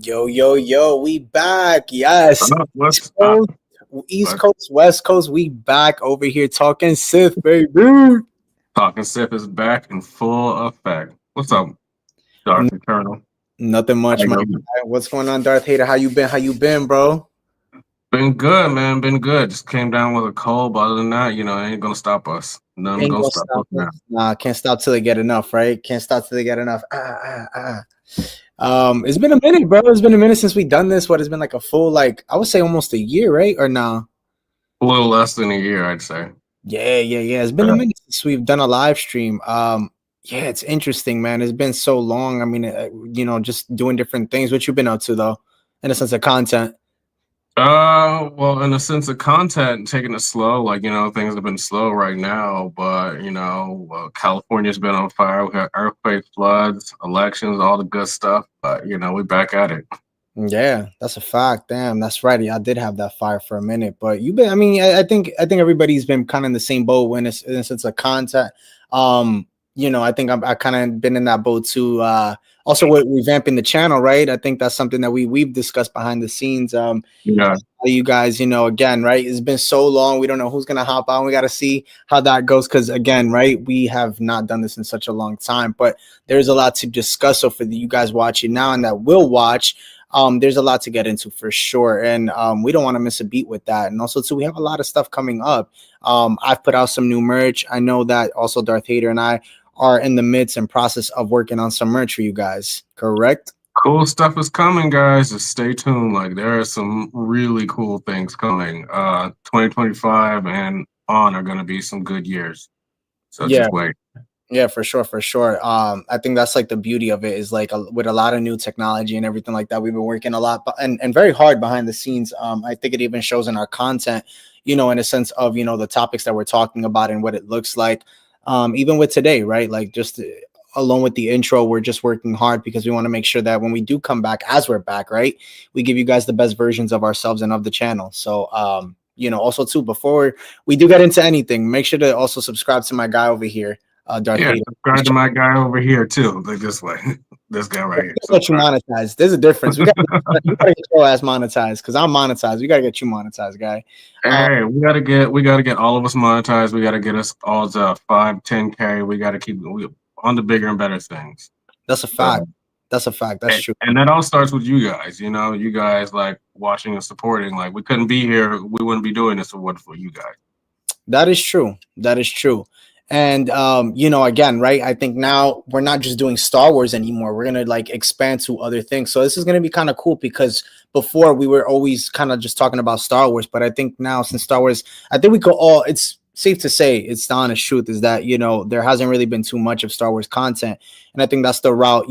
Yo, yo, yo, we back. Yes. What's East up? Coast, East What? Coast, West Coast, we back over here talking Sith, baby. Talking Sip is back in full effect. What's up, Darth N- Eternal? Nothing How much, you my doing? guy. What's going on, Darth Hater? How you been? How you been, bro? Been good, man. Been good. Just came down with a cold, but other than that, it ain't gonna stop us. Nothing Ain't gonna gonna stop us stop now. us. Nah, can't stop till they get enough, right? Can't stop till they get enough. It's been a minute, bro. It's been a minute since we done this. What has been like a full, like I would say, almost a year, right? Or no? A little less than a year, I'd say. Yeah. It's been a Uh, minute since we've done a live stream. Yeah, it's interesting, man. It's been so long. I mean, just doing different things. What you been up to, though, in a sense of content? well, in a sense of content, taking it slow. Things have been slow right now, but California's been on fire. We got earthquakes, floods, elections, all the good stuff. But we're back at it. Yeah, that's a fact. Damn, that's right. Yeah, I did have that fire for a minute, but you've been. I mean, I think everybody's been kind of in the same boat when it's in a sense of content. I think I kind of been in that boat too. Also, with revamping the channel, right? I think that's something that we've discussed behind the scenes. Yeah. You guys, again, right? It's been so long. We don't know who's gonna hop on. We got to see how that goes because, again, right? We have not done this in such a long time, but there's a lot to discuss. So for you guys watching now and that will watch, there's a lot to get into for sure, and we don't want to miss a beat with that. And also, too, we have a lot of stuff coming up. I've put out some new merch. I know that also Darth Hater and I are in the midst and process of working on some merch for you guys. Correct? Cool stuff is coming, guys. Just stay tuned. Like there are some really cool things coming. 2025 and on are gonna be some good years. So Yeah. just wait. Yeah, for sure, for sure. I think that's like the beauty of it is like with a lot of new technology and everything like that. We've been working a lot and very hard behind the scenes. I think it even shows in our content, in a sense of the topics that we're talking about and what it looks like. Even with today, right? Like just along with the intro, we're just working hard because we want to make sure that when we do come back, as we're back, right, we give you guys the best versions of ourselves and of the channel. So, also too, before we do get into anything, make sure to also subscribe to my guy over here, Darth Yeah, Hater. subscribe to my guy over here too. Like this way. This guy right here. Get you Subscribe. monetized. There's a difference. We gotta get your ass monetized because I'm monetized. We gotta get you monetized, guy. Hey, we gotta get all of us monetized. We gotta get us all to 5, 10K. We gotta keep on the bigger and better things. That's a fact. So That's a fact. That's true. and that all starts with you guys. You guys like watching and supporting. Like we couldn't be here, we wouldn't be doing this if it wasn't for you guys. That is true. That is true. And again, right? I think now we're not just doing Star Wars anymore. We're gonna like expand to other things. So this is gonna be kind of cool because before we were always kind of just talking about Star Wars, but I think now since Star Wars, I think we could all. It's safe to say it's the honest truth is that there hasn't really been too much of Star Wars content, and I think that's the route.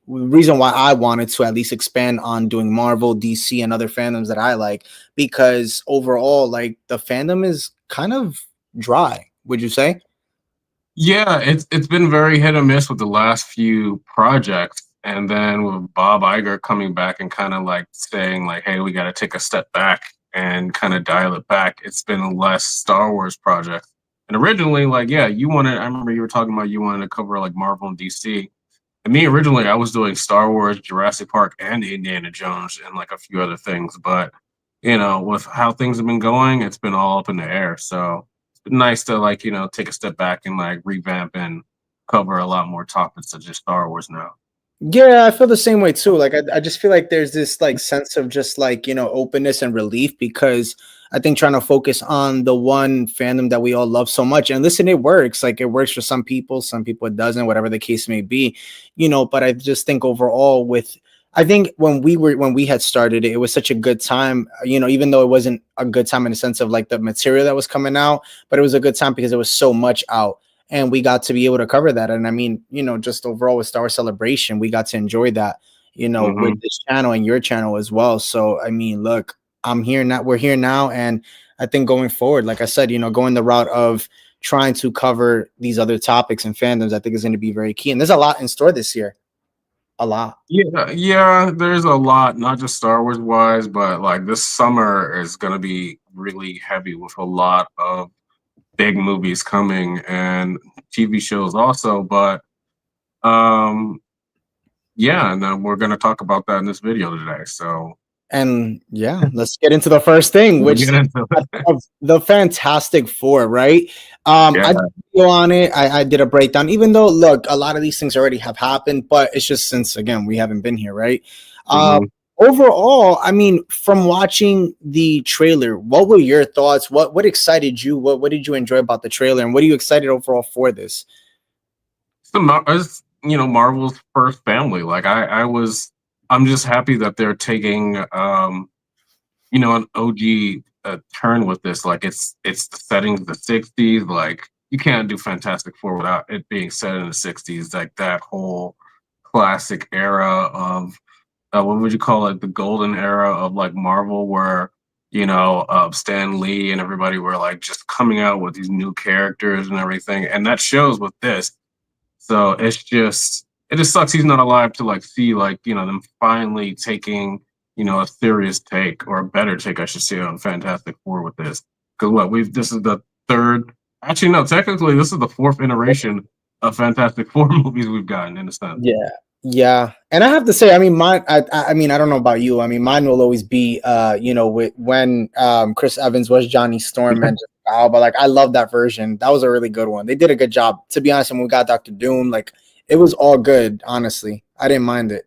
Reason why I wanted to at least expand on doing Marvel, DC, and other fandoms that I like because overall, like the fandom is kind of dry. Would you say? Yeah, it's been very hit or miss with the last few projects. And then with Bob Iger coming back and kind of like saying like, hey, we got to take a step back and kind of dial it back. It's been less Star Wars projects. And originally, like, yeah, I remember you were talking about you wanted to cover like Marvel and DC. And me originally, I was doing Star Wars, Jurassic Park, and Indiana Jones, and like a few other things. But with how things have been going, it's been all up in the air. So it's been nice to like take a step back and like revamp and cover a lot more topics such as Star Wars now. Yeah, I feel the same way too. Like I just feel like there's this like sense of just like, openness and relief because I think trying to focus on the one fandom that we all love so much. And listen, it works. Like it works for some people it doesn't, whatever the case may be, but I just think overall with I think when we had started it, it was such a good time, even though it wasn't a good time in the sense of like the material that was coming out, but it was a good time because there was so much out and we got to be able to cover that. And I mean, just overall with Star Wars Celebration, we got to enjoy that, with Hmm. this channel and your channel as well. So I mean, look, I'm here now. We're here now, and I think going forward, like I said, going the route of trying to cover these other topics and fandoms, I think is going to be very key. And there's a lot in store this year. A lot. Yeah, there's a lot, not just Star Wars wise, but like this summer is gonna be really heavy with a lot of big movies coming and TV shows also. But um Yeah, and we're going to talk about that in this video today. So And yeah, let's get into the first thing, we'll which get into it. of the Fantastic Four, right? Yeah. I did a video on it. I did a breakdown, even though look, a lot of these things already have happened, but it's just since again we haven't been here, right? Uh, hmm Overall, I mean, from watching the trailer, what were your thoughts? What excited you? What did you enjoy about the trailer, and what are you excited overall for this? It's, Marvel's first family. Like I'm just happy that they're taking, an OG turn with this. Like it's the settings of the '60s. Like you can't do Fantastic Four without it being set in the '60s. Like that whole classic era of what would you call it? The golden era of like Marvel, where Stan Lee and everybody were like just coming out with these new characters and everything, and that shows with this. So it just sucks he's not alive to like see like them finally taking a serious take or a better take I should say on Fantastic Four with this, because what we've this is the third, actually no, technically this is the fourth iteration of Fantastic Four movies we've gotten in a sense. Yeah. Yeah. And I have to say, I mean, I mean, I don't know about you. I mean, mine will always be, when Chris Evans was Johnny Storm and but like, I love that version. That was a really good one. They did a good job. To be honest, when we got Doctor Doom, like, it was all good, honestly. I didn't mind it.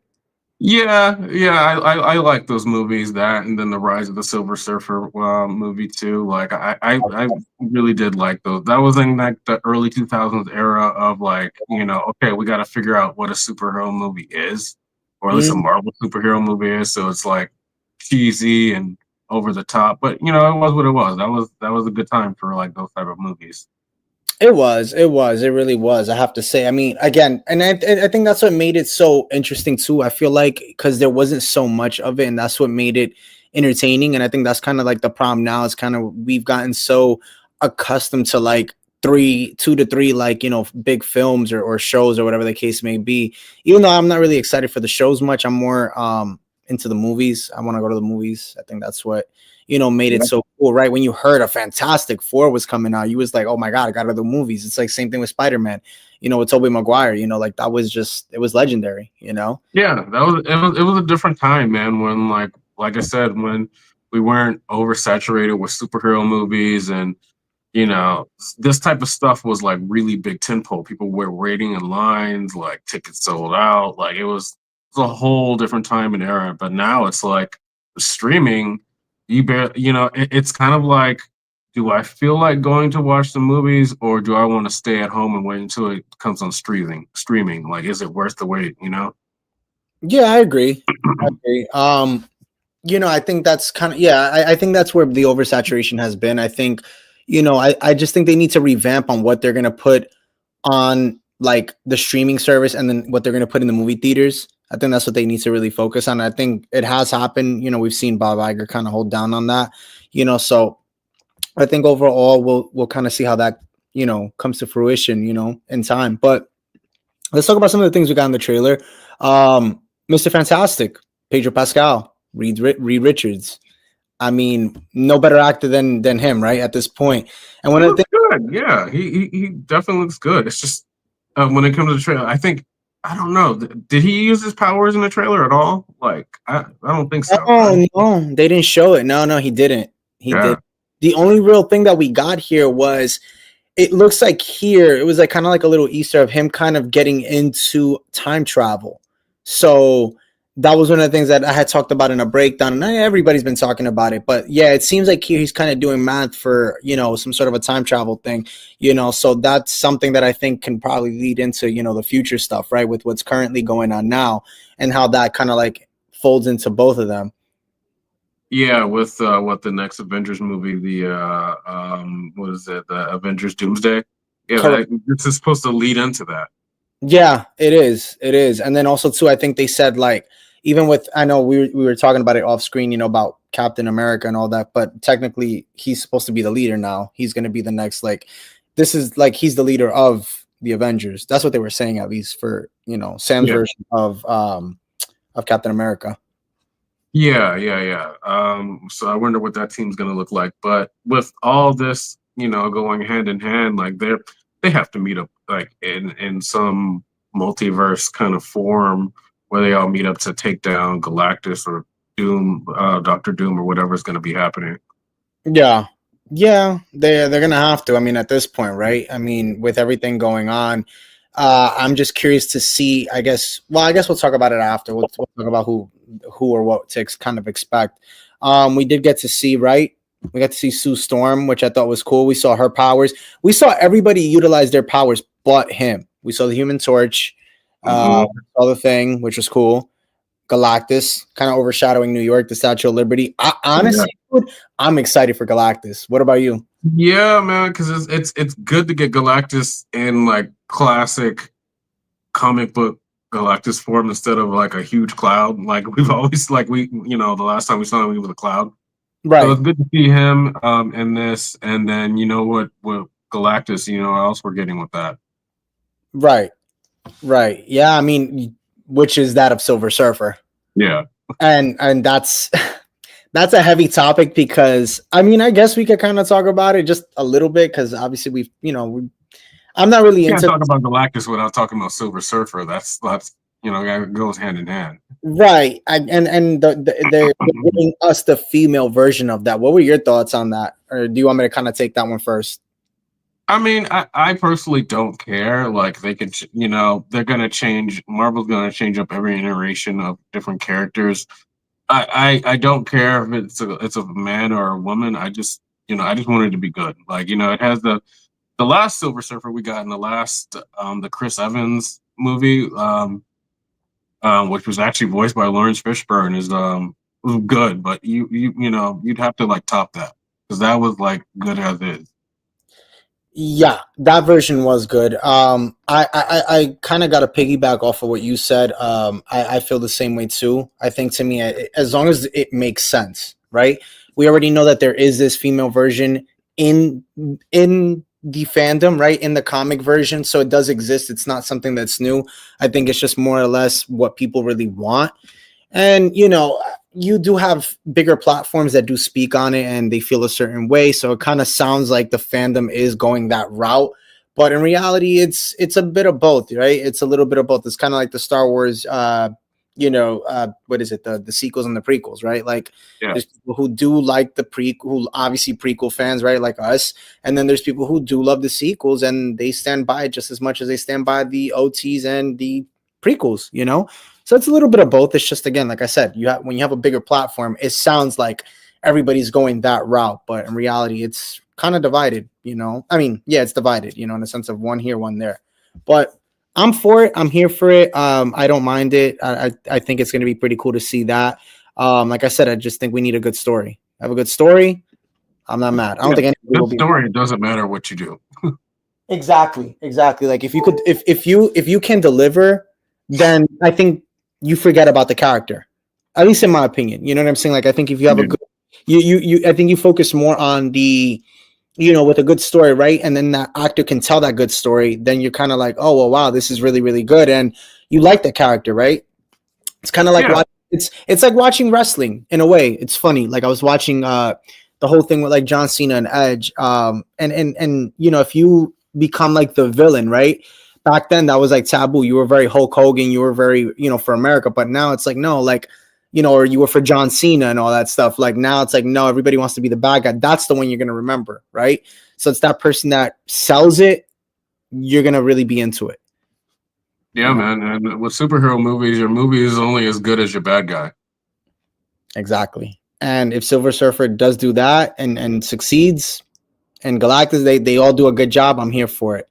Yeah, yeah, I like those movies. That and then the Rise of the Silver Surfer movie too. Like I really did like those. That was in like the early 2000s era of like okay, we got to figure out what a superhero movie is, or at least a Mhm. Marvel superhero movie is. So it's like cheesy and over the top, but it was what it was. That was a good time for like those type of movies. It really was. I have to say. I mean, again, and I think that's what made it so interesting too. I feel like because there wasn't so much of it, and that's what made it entertaining. And I think that's kind of like the problem now. Is kind of we've gotten so accustomed to like two to three, like big films or shows or whatever the case may be. Even though I'm not really excited for the shows much, I'm more into the movies. I want to go to the movies. I think that's what made it so cool, right? When you heard a Fantastic Four was coming out, you was like, oh my God, I got to the movies. It's like same thing with Spider-Man, with Tobey Maguire, like that was just, it was legendary. Yeah, it was a different time, man. When like I said, when we weren't oversaturated with superhero movies, and this type of stuff was like really big tentpole. People were waiting in lines, like tickets sold out. Like it was a whole different time and era. But now it's like streaming. It's kind of like, do I feel like going to watch the movies, or do I want to stay at home and wait until it comes on streaming? Streaming, like, is it worth the wait? Yeah, I agree. I agree. I think that's kind of, yeah, I think that's where the oversaturation has been. I think, I just think they need to revamp on what they're going to put on like the streaming service and then what they're going to put in the movie theaters. I think that's what they need to really focus on. I think it has happened. We've seen Bob Iger kind of hold down on that. So I think overall we'll kind of see how that comes to fruition in time. But let's talk about some of the things we got in the trailer. Mr. Fantastic, Pedro Pascal, Reed Richards. I mean, no better actor than him, right? At this point. And He one of the looks good. Yeah, he definitely looks good. It's just when it comes to the trailer, I think I don't know. Did he use his powers in the trailer at all? Like I don't think so. Right? Oh no, they didn't show it. No, he didn't. He Yeah. did. The only real thing that we got here was it looks like here it was like kind of like a little Easter of him kind of getting into time travel. So that was one of the things that I had talked about in a breakdown, and everybody's been talking about it. But yeah, it seems like here he's kind of doing math for some sort of a time travel thing. So that's something that I think can probably lead into the future stuff, right? With what's currently going on now and how that kind of like folds into both of them. Yeah, with what the next Avengers movie, the what is it, the Avengers Doomsday? Yeah, Correct. this is supposed to lead into that. Yeah, it is. It is. And then also too, I think they said like even with I know we were talking about it off screen, about Captain America and all that, but technically he's supposed to be the leader now. He's gonna be the next like this is like he's the leader of the Avengers. That's what they were saying, at least for Sam's Yeah, version of Captain America. yeah, yeah, yeah. So I wonder what that team's gonna look like. But with all this, going hand in hand, like they have to meet up like in some multiverse kind of form. where they all meet up to take down Galactus or Doom, Doctor Doom, or whatever is going to be happening. Yeah. Yeah, they're gonna have to. I mean, at this point, right? I mean, with everything going on, I'm just curious to see. I guess. Well, I guess we'll talk about it after. We'll talk about who or what to kind of expect. We did get to see, right? We got to see Sue Storm, which I thought was cool. We saw her powers. We saw everybody utilize their powers, but him. We saw the Human Torch. Saw the Thing, which was cool. Galactus kind of overshadowing New York, the Statue of Liberty. Honestly, dude, I'm excited for Galactus. What about you? Yeah, man, because it's good to get Galactus in like classic comic book Galactus form instead of like a huge cloud. Like we've always like the last time we saw him he was a cloud. So Right, it's good to see him in this, and then you know what with Galactus, what else we're getting with that. right, right. Yeah, I mean, which is that of Silver Surfer, Yeah. and that's that's a heavy topic because I mean, I guess we could kind of talk about it just a little bit because obviously I'm not really You can't into. talk about Galactus without talking about Silver Surfer. That's that goes hand in hand. Right, and they're giving us the female version of that. What were your thoughts on that, or do you want me to kind of take that one first? I mean, I personally don't care. Like they could, they're gonna change. Marvel's gonna change up every iteration of different characters. I don't care if it's a man or a woman. I just want it to be good. Like it has the last Silver Surfer we got in the last the Chris Evans movie, which was actually voiced by Lawrence Fishburne, was good. But you'd have to like top that because that was like good as is. Yeah, that version was good. I kind of got to piggyback off of what you said. I feel the same way too. I think to me, as long as it makes sense, right? We already know that there is this female version in the fandom, right? In the comic version, so it does exist. It's not something that's new. I think it's just more or less what people really want. And you do have bigger platforms that do speak on it and they feel a certain way, so it kind of sounds like the fandom is going that route, but in reality it's a bit of both, right? It's a little bit of both. It's kind of like the Star Wars what is it, the sequels and the prequels, right? Like Yeah. there's people who do like the who obviously prequel fans, right, like us, and then there's people who do love the sequels and they stand by it just as much as they stand by the OTs and the prequels. So it's a little bit of both. It's just, again, like I said, when you have a bigger platform, it sounds like everybody's going that route, but in reality, it's kind of divided. I mean, yeah, it's divided. In the sense of one here, one there. But I'm for it. I'm here for it. I don't mind it. I think it's going to be pretty cool to see that. Like I said, I just think we need a good story. Have a good story. I'm not mad. I don't think anybody will Good be. story. It doesn't matter what you do. Exactly. Like if you could, if you can deliver, then I think you forget about the character, at least in my opinion. You know what I'm saying? Like, I think if you have a good, I think you focus more on the, with a good story, right? And then that actor can tell that good story. Then you're kind of like, oh, well, wow, this is really, really good. And you like the character, right? It's kind of like it's like watching wrestling in a way. It's funny. Like I was watching the whole thing with like John Cena and Edge. And if you become like the villain, right? Back then that was like taboo. You were very Hulk Hogan, you were very, for America, but now it's like, no, like, or you were for John Cena and all that stuff. Like now it's like, no, everybody wants to be the bad guy. That's the one you're going to remember, right? So it's that person that sells it. You're going to really be into it. Yeah, man. And with superhero movies, your movie is only as good as your bad guy. Exactly. And if Silver Surfer does do that and succeeds, and Galactus, they all do a good job, I'm here for it.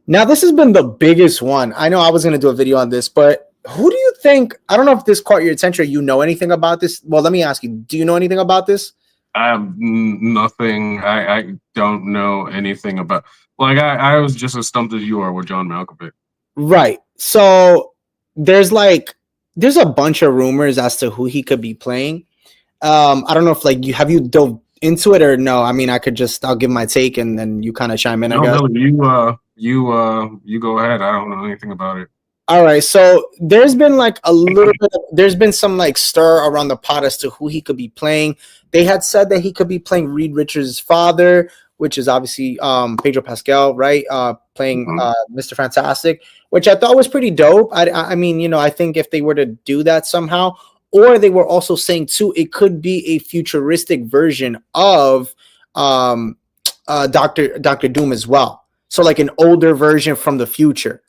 Now, this has been the biggest one. I know I was going to do a video on this, but who do you think, I don't know if this caught your attention or you know anything about this. Well, let me ask you, do you know anything about this? I have nothing. I don't know anything about, like, I was just as stumped as you are with John Malkovich. Right. So there's a bunch of rumors as to who he could be playing. I don't know if have you dove into it or no? I mean, I'll give my take and then you kind of chime in. No, I guess. Billy, you go ahead. I don't know anything about it. All right, so there's been there's been some stir around the pot as to who he could be playing. They had said that he could be playing Reed Richards' father, which is obviously Pedro Pascal, right? Playing Mhm. Mr. Fantastic, which I thought was pretty dope. I mean, you know, I think if they were to do that somehow, or they were also saying too, it could be a futuristic version of Doctor Doom as well. So like an older version from the future.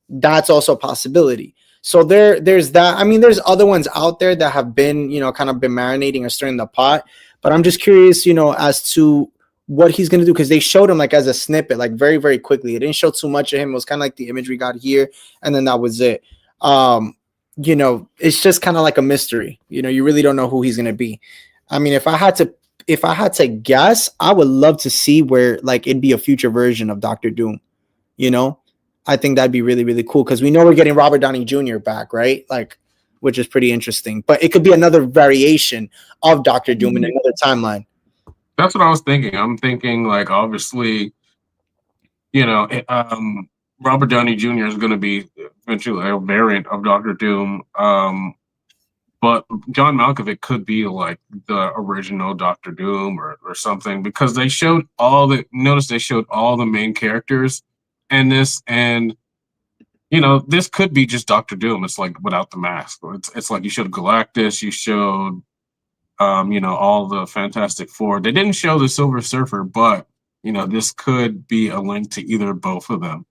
That's also a possibility. So there's that. I mean, there's other ones out there that have been, you know, kind of been marinating or stirring the pot. But I'm just curious, you know, as to what he's gonna do, because they showed him like as a snippet, like very, very quickly. It didn't show too much of him. It was kind of like the image we got here, and then that was it. You know, it's just kind of like a mystery. You know, you really don't know who he's gonna be. I mean, if I had to guess, I would love to see where like it'd be a future version of Doctor Doom. You know, I think that'd be really, really cool because we know we're getting Robert Downey Jr. back, right? Like, which is pretty interesting. But it could be another variation of Doctor Doom in another timeline. That's what I was thinking. I'm thinking like obviously, you know, Robert Downey Jr. is going to be eventually a variant of Doctor Doom. But John Malkovich could be like the original Doctor Doom or something because they showed all the notice they showed all the main characters in this, and you know this could be just Doctor Doom. It's like without the mask. It's like you showed Galactus, you showed you know, all the Fantastic Four. They didn't show the Silver Surfer, but you know, this could be a link to either both of them.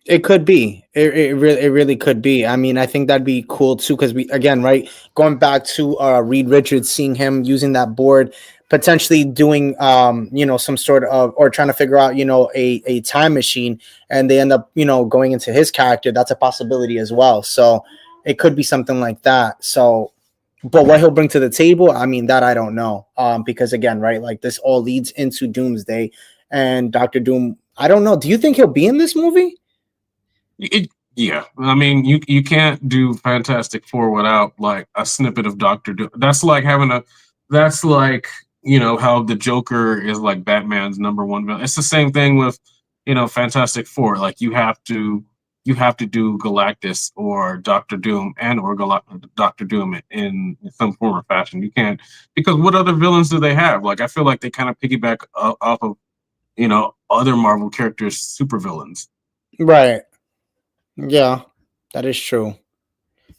It could be. It really could be. I mean, I think that'd be cool too, because we again, right, going back to Reed Richards, seeing him using that board, potentially doing you know, some sort of or trying to figure out, you know, a time machine, and they end up, you know, going into his character. That's a possibility as well. So it could be something like that. So but what he'll bring to the table, I mean, that I don't know. Because again, right, like this all leads into Doomsday and Doctor Doom. I don't know. Do you think he'll be in this movie? Yeah, I mean, you can't do Fantastic Four without like a snippet of Doctor Doom. That's like having a, that's like you know how the Joker is like Batman's number one villain. It's the same thing with you know Fantastic Four. Like you have to do Galactus or Doctor Doom and or Doctor Doom in some form or fashion. You can't because what other villains do they have? Like I feel like they kind of piggyback off of you know other Marvel characters' supervillains. Right. Yeah, that is true.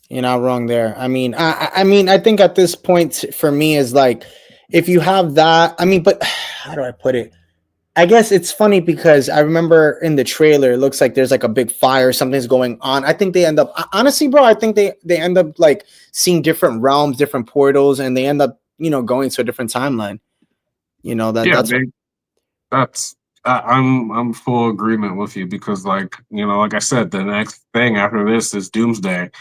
You're not wrong there. I mean, I mean, I think at this point for me is like, if you have that, I mean, but how do I put it? I guess it's funny because I remember in the trailer, it looks like there's like a big fire, something's going on. I think they end up, honestly, bro, I think they end up like seeing different realms, different portals, and they end up, you know, going to a different timeline. You know, Yeah, that's what, that's I'm full agreement with you because like you know like I said the next thing after this is Doomsday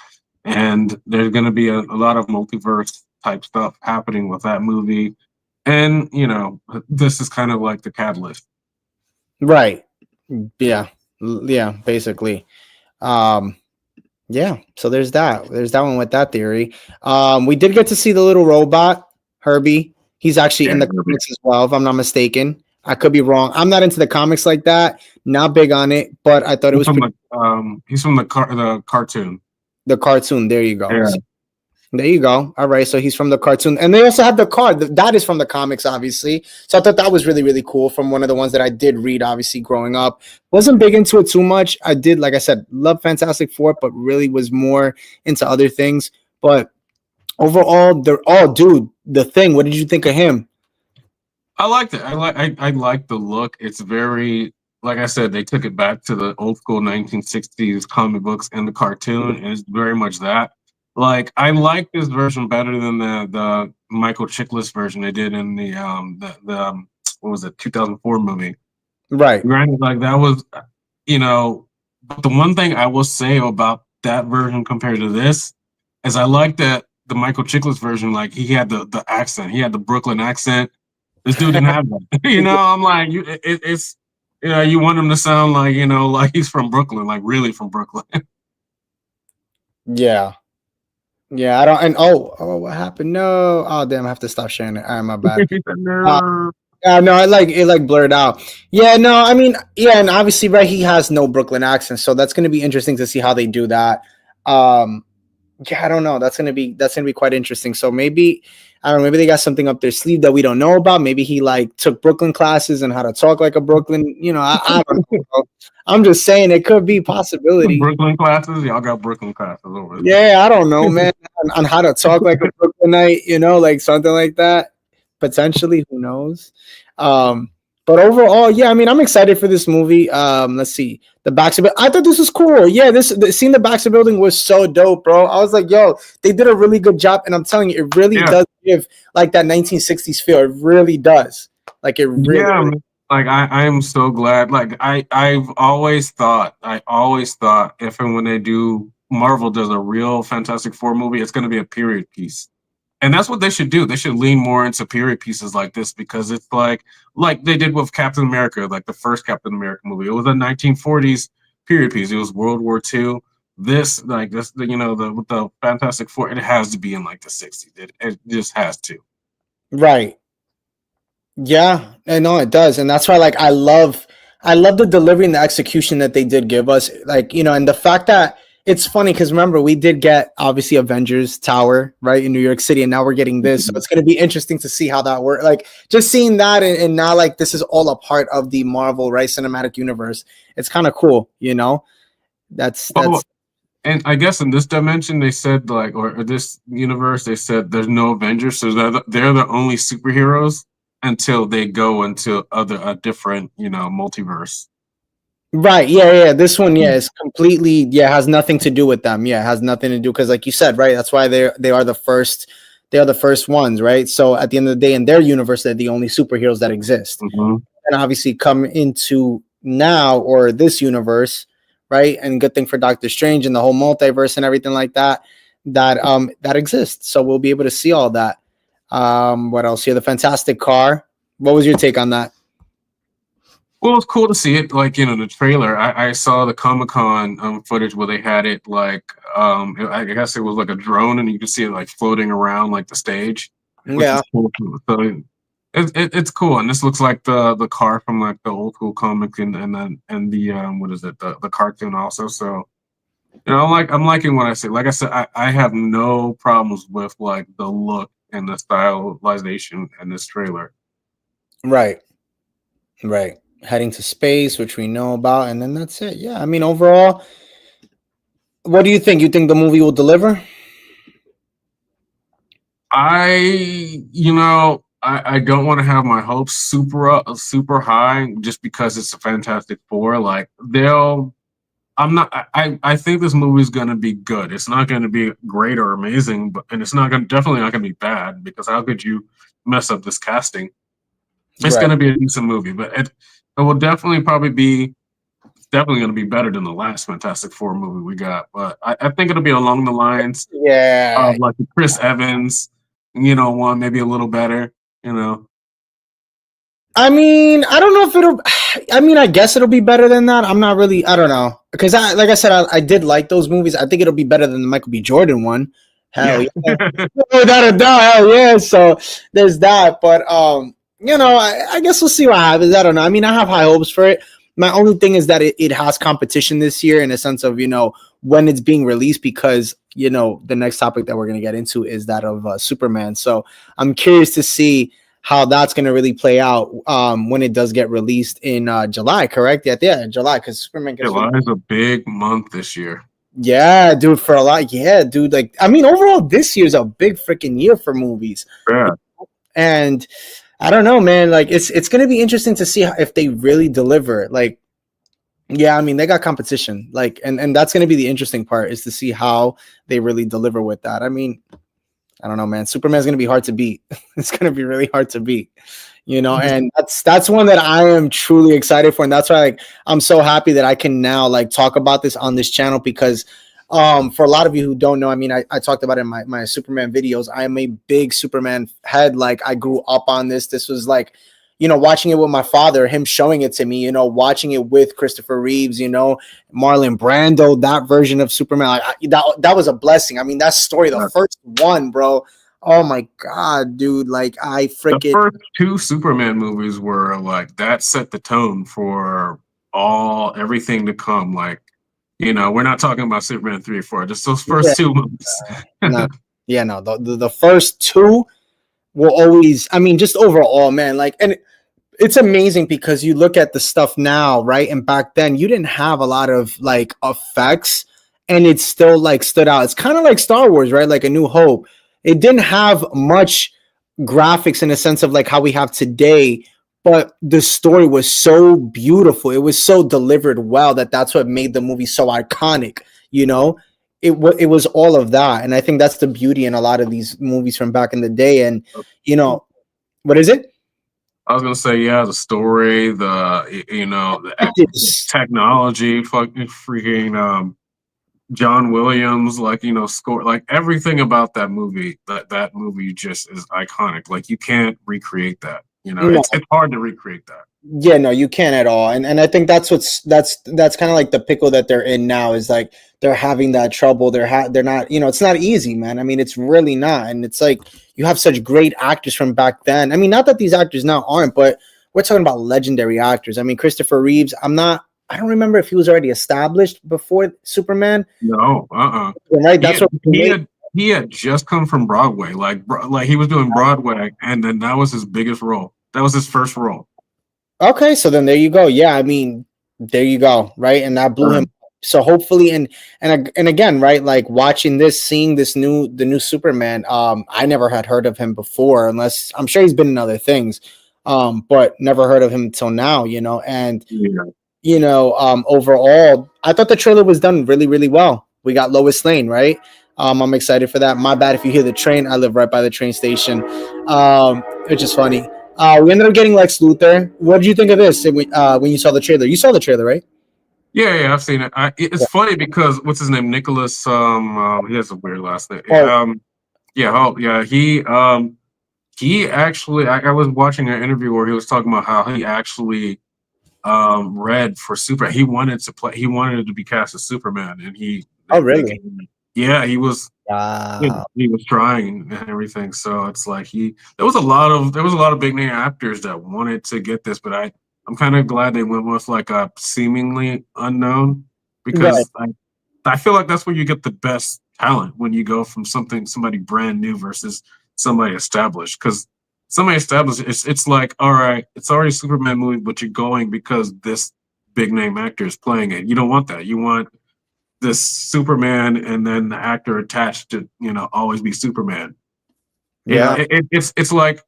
and there's going to be a lot of multiverse type stuff happening with that movie and you know this is kind of like the catalyst. right. Yeah. Yeah, basically. Um, Yeah, so there's that. There's that one with that theory. We did get to see the little robot, Herbie. He's actually Yeah, in the maybe. comics as well, if I'm not mistaken. I could be wrong. I'm not into the comics like that. Not big on it, but I thought it was pretty He's from the cartoon. the cartoon. There you go. Yeah. So there you go. All right. So he's from the cartoon. And they also have the card. That is from the comics, obviously. So I thought that was really, really cool from one of the ones that I did read, obviously, growing up. Wasn't big into it too much. I did, like I said, love Fantastic Four, but really was more into other things. But overall, they're all, dude, the Thing. What did you think of him? I liked it. I like the look. It's very like I said, they took it back to the old school 1960s comic books and the cartoon, and it's very much that. Like I like this version better than the Michael Chiklis version they did in the what was it 2004 movie. Right. Granted, like that was you know, but the one thing I will say about that version compared to this is I like that the Michael Chiklis version, like he had the accent, he had the Brooklyn accent. This dude didn't have that. You know, I'm like, it's you know, you want him to sound like you know, like he's from Brooklyn, like really from Brooklyn. Yeah. Yeah. I don't. And what happened? No. Oh, damn. I have to stop sharing it. All right. My bad. He said, Uh, no. no, it like blurred out. Yeah, no, I mean, yeah, and obviously, right, he has no Brooklyn accent, so that's going to be interesting to see how they do that. Um, Yeah, I don't know. That's gonna be quite interesting. So maybe I don't know. Maybe they got something up their sleeve that we don't know about. Maybe he like took Brooklyn classes and how to talk like a Brooklyn. I don't know, bro. I'm just saying it could be possibility. Brooklyn classes, y'all got Brooklyn classes over Yeah, I don't know, man, on how to talk like a Brooklynite, like something like that. Potentially, who knows? Um, but overall, yeah, I mean, I'm excited for this movie. Let's see, the backs of it. I thought this was cool. Yeah, seeing the backs of building was so dope, bro. I was like, yo, they did a really good job, and I'm telling you, it really there. does give like that 1960s feel. It really does. Like it really, Yeah, really. man. Like I am so glad. Like I always thought if and when they do Marvel does a real Fantastic Four movie, it's gonna be a period piece. And that's what they should do. They should lean more into period pieces like this because it's like they did with Captain America, like the first Captain America movie. It was a 1940s period piece. It was World War II. This like this the with the Fantastic Four, it has to be in like the 60s. It just has to. Right. Yeah, I know it does, and that's why like I love the delivery and the execution that they did give us. Like and the fact that it's funny because remember we did get obviously Avengers Tower right in New York City, and now we're getting this, so it's going to be interesting to see how that works. Like just seeing that, and now like this is all a part of the Marvel right cinematic universe. It's kind of cool. That's Oh, and I guess in this dimension, they said like, or this universe, they said there's no Avengers, so they're the only superheroes until they go into a different, multiverse. right. Yeah, yeah. This one, yeah, is completely has nothing to do with them. Yeah, it has nothing to do because, like you said, right. That's why they are the first. They are the first ones, right? So at the end of the day, in their universe, they're the only superheroes that exist. Mm-hmm. And obviously, come into now or this universe, right? And good thing for Doctor Strange and the whole multiverse and everything like that, that exists. So we'll be able to see all that. What else? Here, the Fantastic Car. What was your take on that? Well, it's cool to see it, like the trailer. I saw the Comic Con footage where they had it like I guess it was like a drone, and you could see it like floating around like the stage, which Yeah. is cool. So it's cool, and this looks like the car from like the old school comic and the what is it the cartoon also. So I'm liking what I see. Like I said, I have no problems with like the look and the stylization in this trailer. Right. Right. Heading to space, which we know about, and then that's it. Yeah. I mean, overall, what do you think? You think the movie will deliver? I don't want to have my hopes super high just because it's a Fantastic Four. Like I'm not. I think this movie is gonna be good. It's not gonna be great or amazing, but and it's not gonna definitely not gonna be bad because how could you mess up this casting? It's Right. gonna be a decent movie, but it will definitely probably be definitely gonna be better than the last Fantastic Four movie we got. But I think it'll be along the lines Yeah. of like the Chris Evans, one maybe a little better, you know. I mean, I don't know if it'll. I mean, I guess it'll be better than that. I'm not really. I don't know because like I said, I did like those movies. I think it'll be better than the Michael B. Jordan one. Hell Yeah. yeah, without a doubt. Hell yeah. So there's that. But I guess we'll see what happens. I don't know. I mean, I have high hopes for it. My only thing is that it has competition this year in a sense of when it's being released because the next topic that we're gonna get into is that of Superman. So I'm curious to see how that's going to really play out when it does get released in July, correct? Yeah, July, because Superman gets July is a big month this year. yeah, dude, for a lot. Yeah, dude. Like, I mean, overall, this year's a big freaking year for movies. Yeah. And I don't know, man. Like, it's going to be interesting to see if they really deliver. Like, yeah, I mean, they got competition. Like, and that's going to be the interesting part is to see how they really deliver with that. I mean, I don't know, man. Superman's gonna be hard to beat. It's gonna be really hard to beat, and that's one that I am truly excited for, and that's why like I'm so happy that I can now like talk about this on this channel because for a lot of you who don't know, I mean, I talked about it in my Superman videos. I am a big Superman head. Like I grew up on this. This was like watching it with my father, him showing it to me, watching it with Christopher Reeves, Marlon Brando, that version of Superman. Like that was a blessing. I mean, that story, the first one, bro. Oh my god, dude! Like I The freaking first two Superman movies were like that set the tone for all everything to come. Like We're not talking about Superman 3 or 4, just those Yeah, first two movies. no, yeah, no. The first two will always. I mean, just overall, man. Like, and it's amazing because you look at the stuff now, right? And back then, you didn't have a lot of like effects, and it still like stood out. It's kind of like Star Wars, right? Like A New Hope. It didn't have much graphics in the sense of like how we have today, but the story was so beautiful. It was so delivered well that that's what made the movie so iconic. You know, it was all of that, and I think that's the beauty in a lot of these movies from back in the day. And you know, what is it? I was gonna say, yeah, the story, the Yes. technology, fucking freaking John Williams, like score, like everything about that movie. That movie just is iconic. Like you can't recreate that. No, It's hard to recreate that. yeah, no, you can't at all. And I think that's kind of like the pickle that they're in now is like they're having that trouble. They're not, it's not easy, man. I mean, it's really not. And it's like you have such great actors from back then. I mean, not that these actors now aren't, but we're talking about legendary actors. I mean, Christopher Reeves, I don't remember if he was already established before Superman. No, Right? He That's had what he had he had just come from Broadway, like he was doing Broadway, and then that was his biggest role. That was his first role. Okay, so then there you go. Yeah, I mean, there you go, right? And that blew him. So hopefully, and again, right? Like watching this, seeing the new Superman. I never had heard of him before, unless I'm sure he's been in other things, but never heard of him until now. And Yeah. overall, I thought the trailer was done really, really well. We got Lois Lane, right? I'm excited for that. My bad if you hear the train. I live right by the train station, which is funny. We ended up getting Lex Luthor. What did you think of this when you saw the trailer? You saw the trailer, right? Yeah, I've seen it. It's funny because what's his name? Nicholas. He has a weird last name. Oh, Yeah. Oh, yeah. He actually. I was watching an interview where he was talking about how he actually read for Super. He wanted to play. He wanted to be cast as Superman, and oh, they really? gave him. Yeah, he was. Wow. He was trying and everything. So it's like there was a lot of big name actors that wanted to get this, but I'm kind of glad they went with like a seemingly unknown Right. because I feel like that's where you get the best talent when you go from somebody brand new versus somebody established. Because somebody established, it's like, all right, it's already a Superman movie, but you're going because this big name actor is playing it. You don't want that. You want this Superman and then the actor attached to always be Superman. Yeah. It's like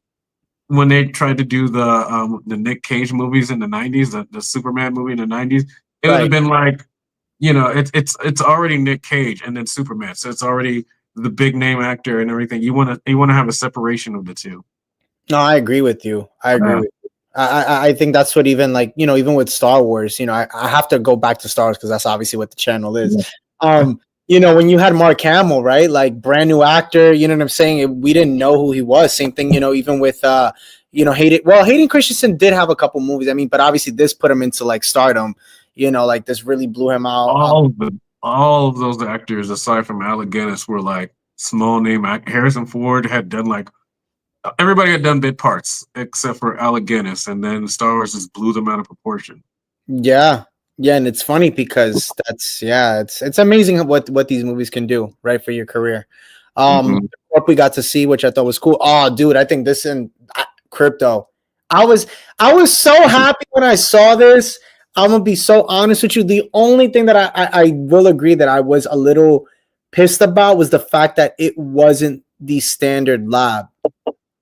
when they tried to do the Nick Cage movies in the '90s, the Superman movie in the '90s. It would have Right. been like it's already Nick Cage and then Superman, so it's already the big name actor and everything. You want to have a separation of the two. No, I agree with you. I agree Yeah. with you. I think that's what even like, even with Star Wars, I have to go back to Star Wars because that's obviously what the channel is. When you had Mark Hamill, right? Like brand new actor, you know what I'm saying? We didn't know who he was. Same thing, even with Hayden Christensen did have a couple movies. I mean, but obviously this put him into like stardom, like this really blew him out. All of those actors aside from Alec Guinness were like small name. Harrison Ford had done like everybody had done bit parts except for Alec Guinness, and then Star Wars just blew them out of proportion. Yeah. Yeah, and it's funny because it's amazing what these movies can do, right, for your career. Mhm. What we got to see, which I thought was cool. Oh, dude, I think this in crypto. I was I was so happy when I saw this. I'm gonna be so honest with you. The only thing that I will agree that I was a little pissed about was the fact that it wasn't the standard lab.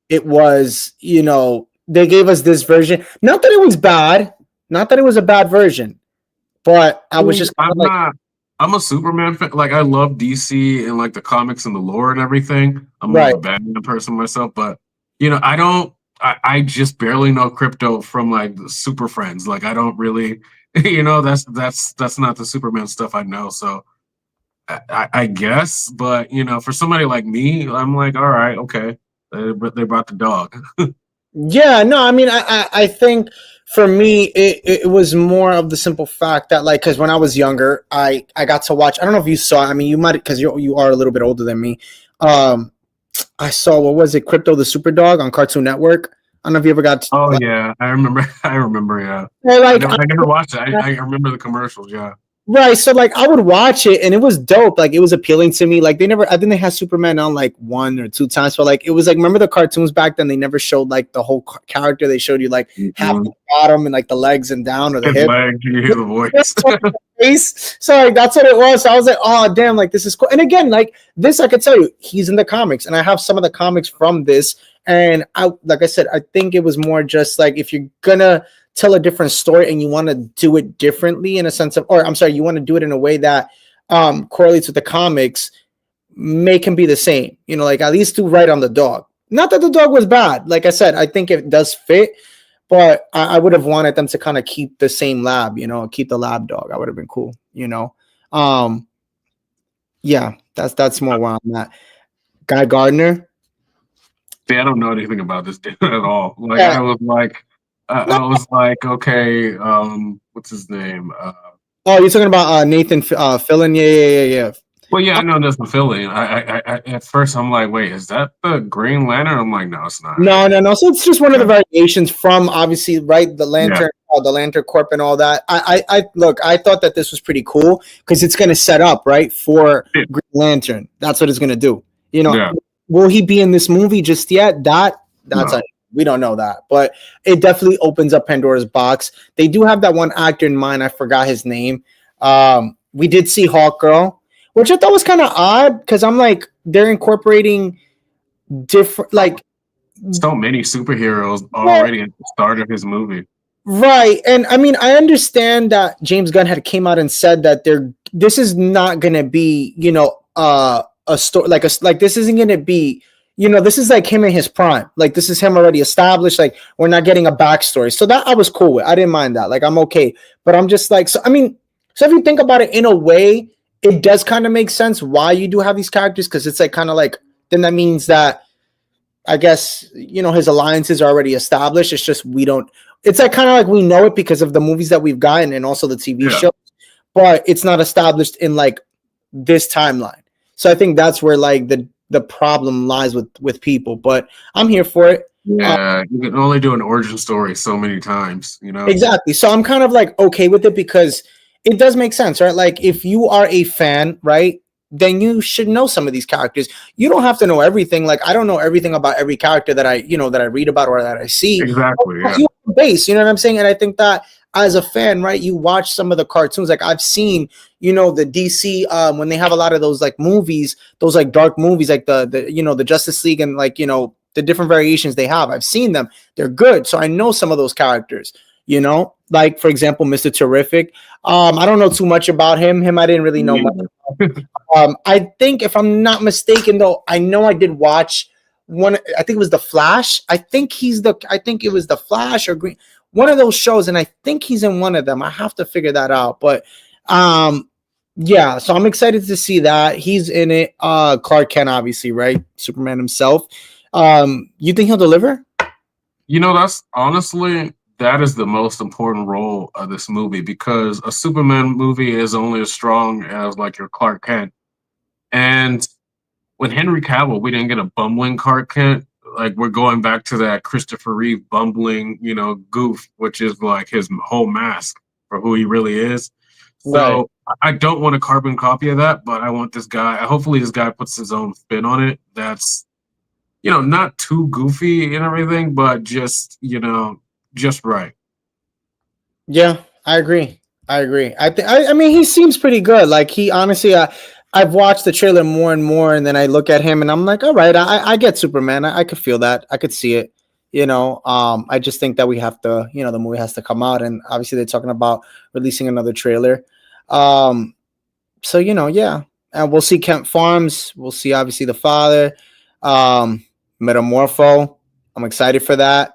It was, they gave us this version. Not that it was bad, not that it was a bad version, but I was just kind I'm of like, not. I'm a Superman fan. Like I love DC and like the comics and the lore and everything. I'm more of right. a Batman person myself, but I don't. I just barely know crypto from like the Super Friends. Like I don't really. That's not the Superman stuff I know. So I guess, but for somebody like me, I'm like, all right, okay. They brought the dog. Yeah, no, I mean, I think for me, it was more of the simple fact that, like, because when I was younger, I got to watch. I don't know if you saw. I mean, you might because you are a little bit older than me. Um, I saw what was it, Crypto the Super Dog on Cartoon Network. I don't know if you ever got Oh yeah, I remember. I remember. Yeah, well, I like never. I never watched it. I remember the commercials. Yeah. Right, so like I would watch it and it was dope. Like it was appealing to me. Like they never, I think they had Superman on like one or two times, but like it was like remember the cartoons back then? They never showed like the whole character. They showed you like half the Mhm. bottom and like the legs and down or the His hip. leg, you hear the voice. Face. So like that's what it was. So I was like, oh damn, like this is cool. And again, like this, I could tell you, he's in the comics, and I have some of the comics from this. And I, like I said, I think it was more just like if you're gonna tell a different story and you want to do it differently in a sense of, or I'm sorry, you want to do it in a way that correlates with the comics, make him be the same. You know, like at least do right on the dog. Not that the dog was bad. Like I said, I think it does fit, but I would have wanted them to kind of keep the same lab, you know, keep the lab dog. I would have been cool, you know. Um, yeah, that's more where I'm at. Guy Gardner. See, I don't know anything about this dude at all. Like Yeah. No. I was like, okay, what's his name? Oh, you're talking about Nathan Fillion? Yeah. Well, yeah, I know that's the Philly. At first I'm like, wait, is that the Green Lantern? I'm like, no, it's not. No. So it's just one of the Yeah, variations from obviously right yeah, the Lantern Corp and all that. I look, I thought that this was pretty cool because it's going to set up right for yeah. Green Lantern. That's what it's going to do. You know, Yeah. will he be in this movie just yet? That's No. a, we don't know that, but it definitely opens up Pandora's box. They do have that one actor in mind. I forgot his name. We did see Hawk Girl, which I thought was kind of odd because I'm like they're incorporating different like So many superheroes yeah, already at the start of his movie. right. And I mean, I understand that James Gunn had came out and said that this is not gonna be, you know, a story like this isn't gonna be, you know, this is like him in his prime. Like this is him already established. Like we're not getting a backstory. So that I was cool with. I didn't mind that. Like I'm okay. But I'm just like, so I mean, so if you think about it in a way, it does kind of make sense why you do have these characters, because it's like kind of like then that means that I guess, you know, his alliances are already established. It's just we don't. It's like kind of like we know it because of the movies that we've gotten and also the TV Yeah. show, but it's not established in like this timeline. So I think that's where like the problem lies with people. But I'm here for it. Yeah. You can only do an origin story so many times, you know? Exactly. So I'm kind of like okay with it because it does make sense, right? Like if you are a fan, right, then you should know some of these characters. You don't have to know everything. Like I don't know everything about every character that I, you know, that I read about or that I see. Exactly. But Yeah. you have a base, you know what I'm saying? And I think that as a fan, right, you watch some of the cartoons. Like I've seen, you know, the DC when they have a lot of those like movies, those like dark movies, like the you know the Justice League and like you know the different variations they have. I've seen them. They're good. So I know some of those characters, you know, like for example, Mr. Terrific. I don't know too much about him. I didn't really know much. I think if I'm not mistaken, though, I know I did watch one. I think it was The Flash. I think I think it was The Flash or Green. One of those shows, and I think he's in one of them. I have to figure that out. But yeah, so I'm excited to see that he's in it. Clark Kent, obviously, right? Superman himself. You think he'll deliver? You know, that's honestly, that is the most important role of this movie because a Superman movie is only as strong as like your Clark Kent. And with Henry Cavill, we didn't get a bumbling Clark Kent. Like we're going back to that Christopher Reeve bumbling, you know, goof, which is like his whole mask for who he really is. Right. So I don't want a carbon copy of that, but I want this guy. Hopefully, this guy puts his own spin on it. That's, you know, not too goofy and everything, but just, you know, just right. Yeah, I agree. I mean, he seems pretty good. Like he honestly, I've watched the trailer more and more, and then I look at him, and I'm like, all right, I get Superman. I could feel that. I could see it. You know, I just think that we have to, you know, the movie has to come out, and obviously they're talking about releasing another trailer. Um, so you know, yeah, and we'll see Kent Farms. We'll see obviously the father, Metamorpho. I'm excited for that.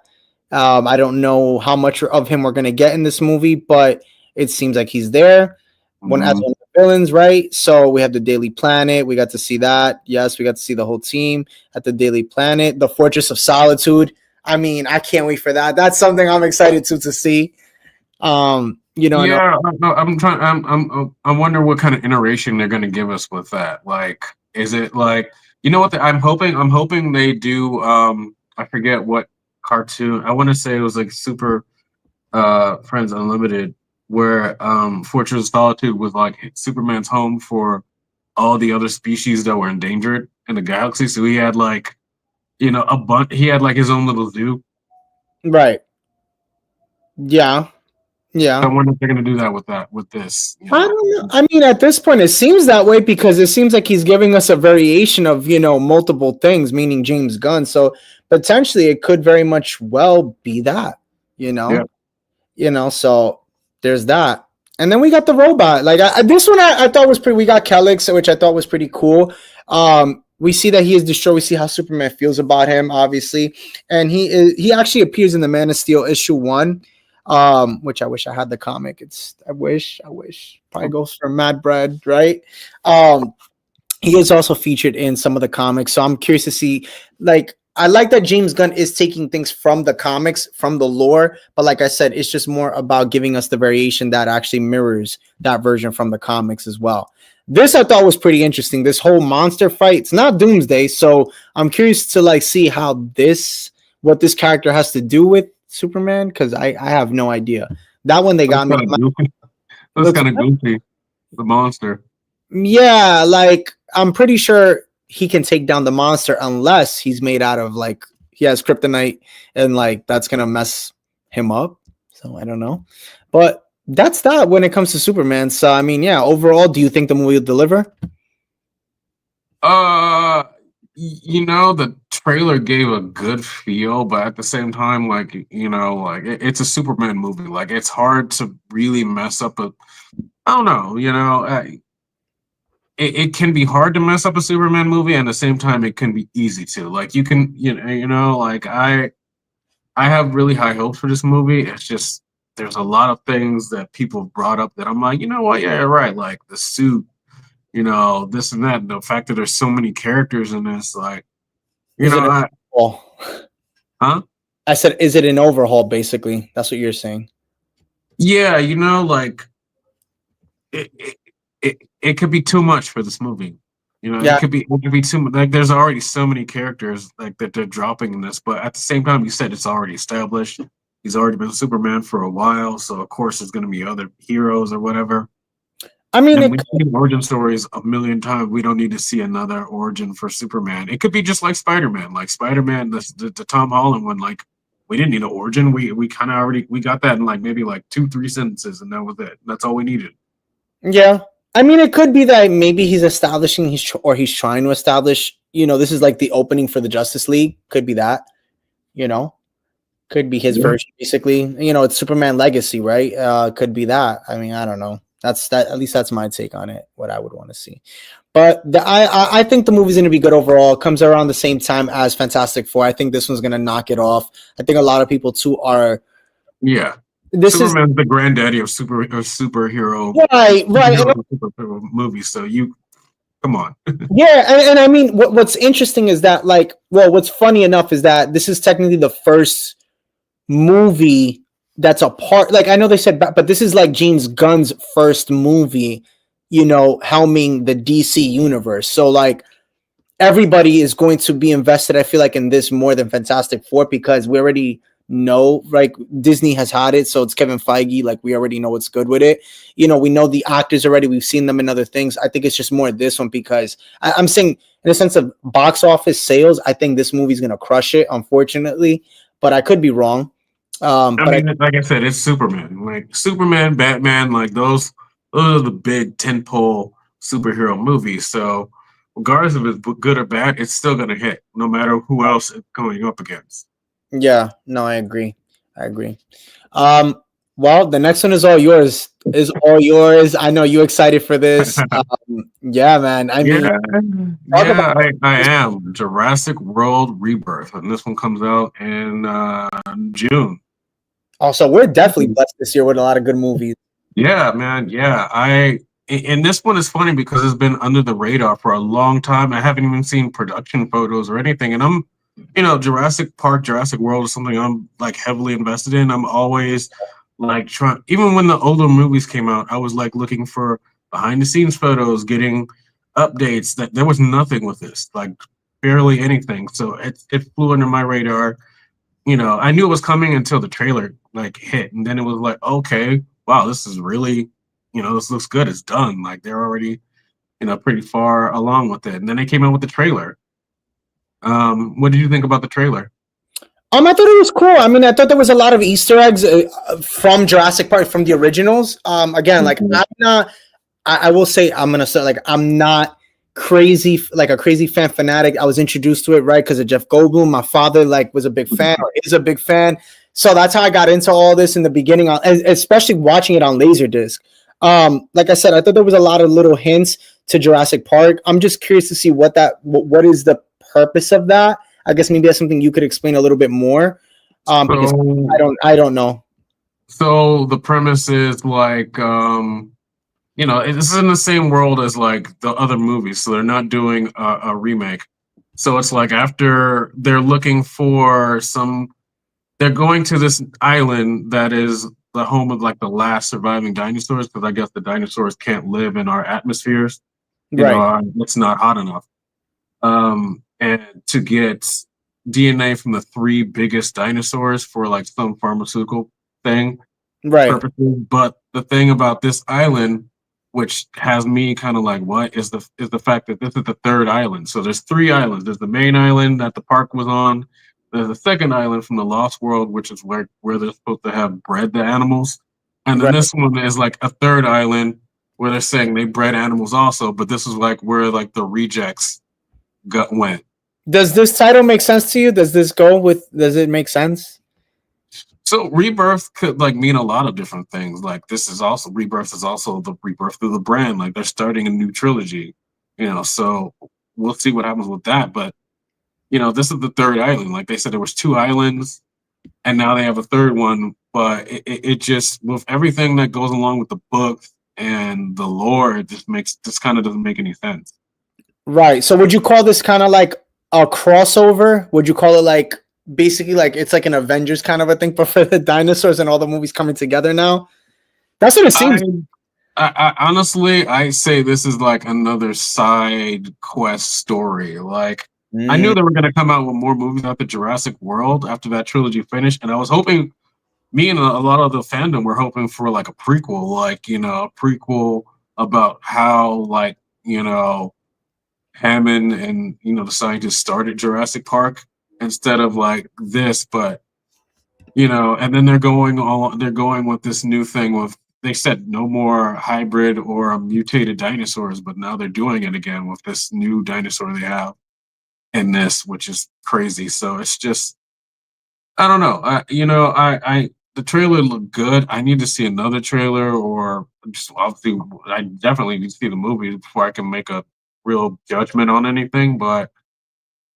I don't know how much of him we're gonna get in this movie, but it seems like he's there. One as Mhm. one of the villains, right? So we have the Daily Planet. We got to see that. Yes, we got to see the whole team at the Daily Planet. The Fortress of Solitude. I mean, I can't wait for that. That's something I'm excited to see. You know, and Yeah, I'm trying. I wonder what kind of iteration they're going to give us with that. Like, is it like, you know what? I'm hoping they do. I forget what cartoon. I want to say it was like Super Friends Unlimited. where Fortress of Solitude was like Superman's home for all the other species that were endangered in the galaxy. So he had like, a bunch. He had like his own little zoo. Right. Yeah. Yeah. I wonder if they're gonna do that with this. I don't know. I mean, at this point, it seems that way because it seems like he's giving us a variation of, multiple things, meaning James Gunn. So potentially it could very much well be that, Yeah. So there's that. And then we got the robot. Like this one, I thought was pretty. We got Kelix, which I thought was pretty cool. We see that he is destroyed. We see how Superman feels about him, obviously, and he actually appears in the Man of Steel issue 1, which I wish I had the comic. I wish probably goes for Mad Bread, right? He is also featured in some of the comics, so I'm curious to see. Like, I like that James Gunn is taking things from the comics, from the lore, but like I said, it's just more about giving us the variation that actually mirrors that version from the comics as well. This I thought was pretty interesting. This whole monster fight. It's not Doomsday, so I'm curious to see what this character has to do with Superman, because I have no idea. That one they got me. That's kind of goofy. The monster. Yeah, I'm pretty sure he can take down the monster unless he's made out of he has kryptonite and that's gonna mess him up. So I don't know, but that's that when it comes to Superman. So I mean, yeah. Overall, do you think the movie will deliver? The trailer gave a good feel, but at the same time, it's a Superman movie. Like, it's hard to really mess up I don't know, it can be hard to mess up a Superman movie, and at the same time, it can be easy to. Like, you can, I have really high hopes for this movie. It's just there's a lot of things that people brought up that I'm like, you know what, yeah, right. Like the suit, this and that. And the fact that there's so many characters in this, huh? I said, is it an overhaul? Basically, that's what you're saying. Yeah, it could be too much for this movie. It could be too much. Like, there's already so many characters that they're dropping in this, but at the same time, you said it's already established. He's already been Superman for a while, so of course there's going to be other heroes or whatever. I mean, we've seen origin stories a million times. We don't need to see another origin for Superman. It could be just like Spider-Man. Like Spider-Man, the Tom Holland one. Like, we didn't need an origin. We kind of already got that in maybe 2-3 sentences, and that was it. That's all we needed. Yeah. I mean, it could be that maybe he's establishing he's trying to establish, this is the opening for the Justice League. Could be that, could be his version, basically. It's Superman Legacy, right? Could be that. I mean, I don't know. That's that. At least that's my take on it. What I would want to see. But I think the movie's going to be good overall. It comes around the same time as Fantastic Four. I think this one's going to knock it off. I think a lot of people too are. Yeah. Superman's the granddaddy of superhero, right? Superhero movies. So come on. Yeah, and I mean, what's interesting is that, what's funny enough is that this is technically the first movie that's a part. I know they said, but this is James Gunn's first movie, helming the DC universe. So everybody is going to be invested, I feel in this more than Fantastic Four, because we already know, Disney has had it, so it's Kevin Feige. We already know what's good with it. We know the actors already. We've seen them in other things. I think it's just more this one because I'm saying, in a sense of box office sales, I think this movie's gonna crush it, unfortunately, but I could be wrong. Like I said, it's Superman. Superman, Batman, those are the big tentpole superhero movies. So regardless of it's good or bad, it's still gonna hit, no matter who else it's going up against. Yeah, no, I agree. Well, the next one is all yours. I know you're excited for this. Yeah, man. I am. Jurassic World Rebirth, and this one comes out in June. Also, we're definitely blessed this year with a lot of good movies. Yeah, man. Yeah, and this one is funny because it's been under the radar for a long time. I haven't even seen production photos or anything, and I'm. Jurassic Park, Jurassic World is something I'm heavily invested in. I'm always trying, even when the older movies came out, I was looking for behind the scenes photos, getting updates. That there was nothing with this, barely anything. So it flew under my radar. I knew it was coming until the trailer hit, and then it was okay, wow, this is really, this looks good. It's done. Like they're already, pretty far along with it. And then they came out with the trailer. What did you think about the trailer? I thought it was cool. I mean, I thought there was a lot of Easter eggs from Jurassic Park, from the originals. Again, like Mhm. I'm not. I will say I'm gonna start like I'm not crazy like a crazy fan fanatic. I was introduced to it right because of Jeff Goldblum. My father like was a big fan or is a big fan, so that's how I got into all this in the beginning. Especially watching it on Laserdisc. Like I said, I thought there was a lot of little hints to Jurassic Park. I'm just curious to see what is the purpose of that. I guess maybe that's something you could explain a little bit more. Because So, I don't know. so the premise is like, this is in the same world as like the other movies, so they're not doing a remake. So it's like after they're looking for some, they're going to this island that is the home of like the last surviving dinosaurs, because I guess the dinosaurs can't live in our atmospheres. Right, It's not hot enough. And to get DNA from the three biggest dinosaurs for like some pharmaceutical thing right, purposes. But the thing about this island, which has me kind of like, what is the fact that this is the third island? So there's three islands. There's the main island that the park was on. There's a second island from the Lost World, which is where they're supposed to have bred the animals. And then right. this one is like a third island where they're saying they bred animals also, but this is like where like the rejects went. Does this title make sense to you? Does this go with? Does it make sense? So rebirth could like mean a lot of different things. Like this is also rebirth is also the rebirth of the brand. Like they're starting a new trilogy, So we'll see what happens with that. But this is the third island. Like they said, there was two islands, and now they have a third one. But it just with everything that goes along with the book and the lore, it just makes this kind of doesn't make any sense. Right. So would you call this kind of like a crossover? Would you call it like basically like it's like an Avengers kind of a thing, but for the dinosaurs and all the movies coming together now? That's what it I seems. I honestly, I say this is like another side quest story. Like, I knew Mm, they were going to come out with more movies after Jurassic World after that trilogy finished, and I was hoping, me and a lot of the fandom were hoping for like a prequel, like a prequel about how like Hammond and the scientists started Jurassic Park instead of like this, but and then they're going with this new thing with they said no more hybrid or mutated dinosaurs, but now they're doing it again with this new dinosaur they have in this, which is crazy. So it's just I don't know. I the trailer looked good. I need to see another trailer or just obviously I definitely need to see the movie before I can make a real judgment on anything. But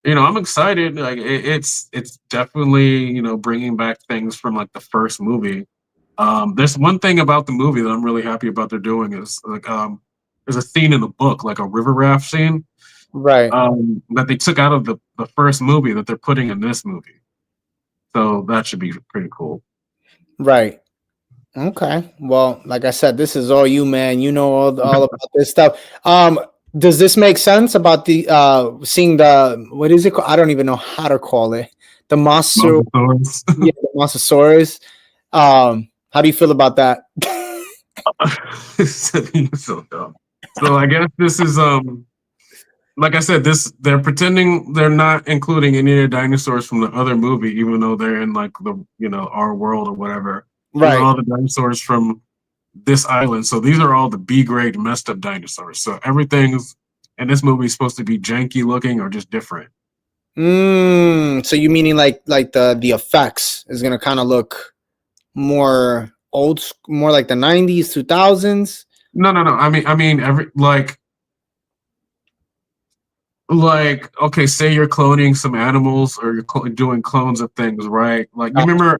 I'm excited. Like it's definitely bringing back things from like the first movie. There's one thing about the movie that I'm really happy about they're doing is like there's a scene in the book like a river raft scene right. that they took out of the first movie that they're putting in this movie. So that should be pretty cool. Right. Okay. Well, like I said, this is all you, man. You know all about this stuff. Does this make sense about the seeing the what is it called? I don't even know how to call it. The monster, Mosasaurus. yeah, the Monstersaurus. How do you feel about that? So dumb. So I guess this is like I said, this they're pretending they're not including any of the dinosaurs from the other movie, even though they're in like the our world or whatever. These are Right. all the dinosaurs from this island. So these are all the B grade messed up dinosaurs. So everything's in this movie is supposed to be janky looking or just different. So you meaning like the effects is gonna kind of look more more like the 90s, 2000s? No, no, no. I mean every like okay, say you're cloning some animals or you're doing clones of things, right? Like you remember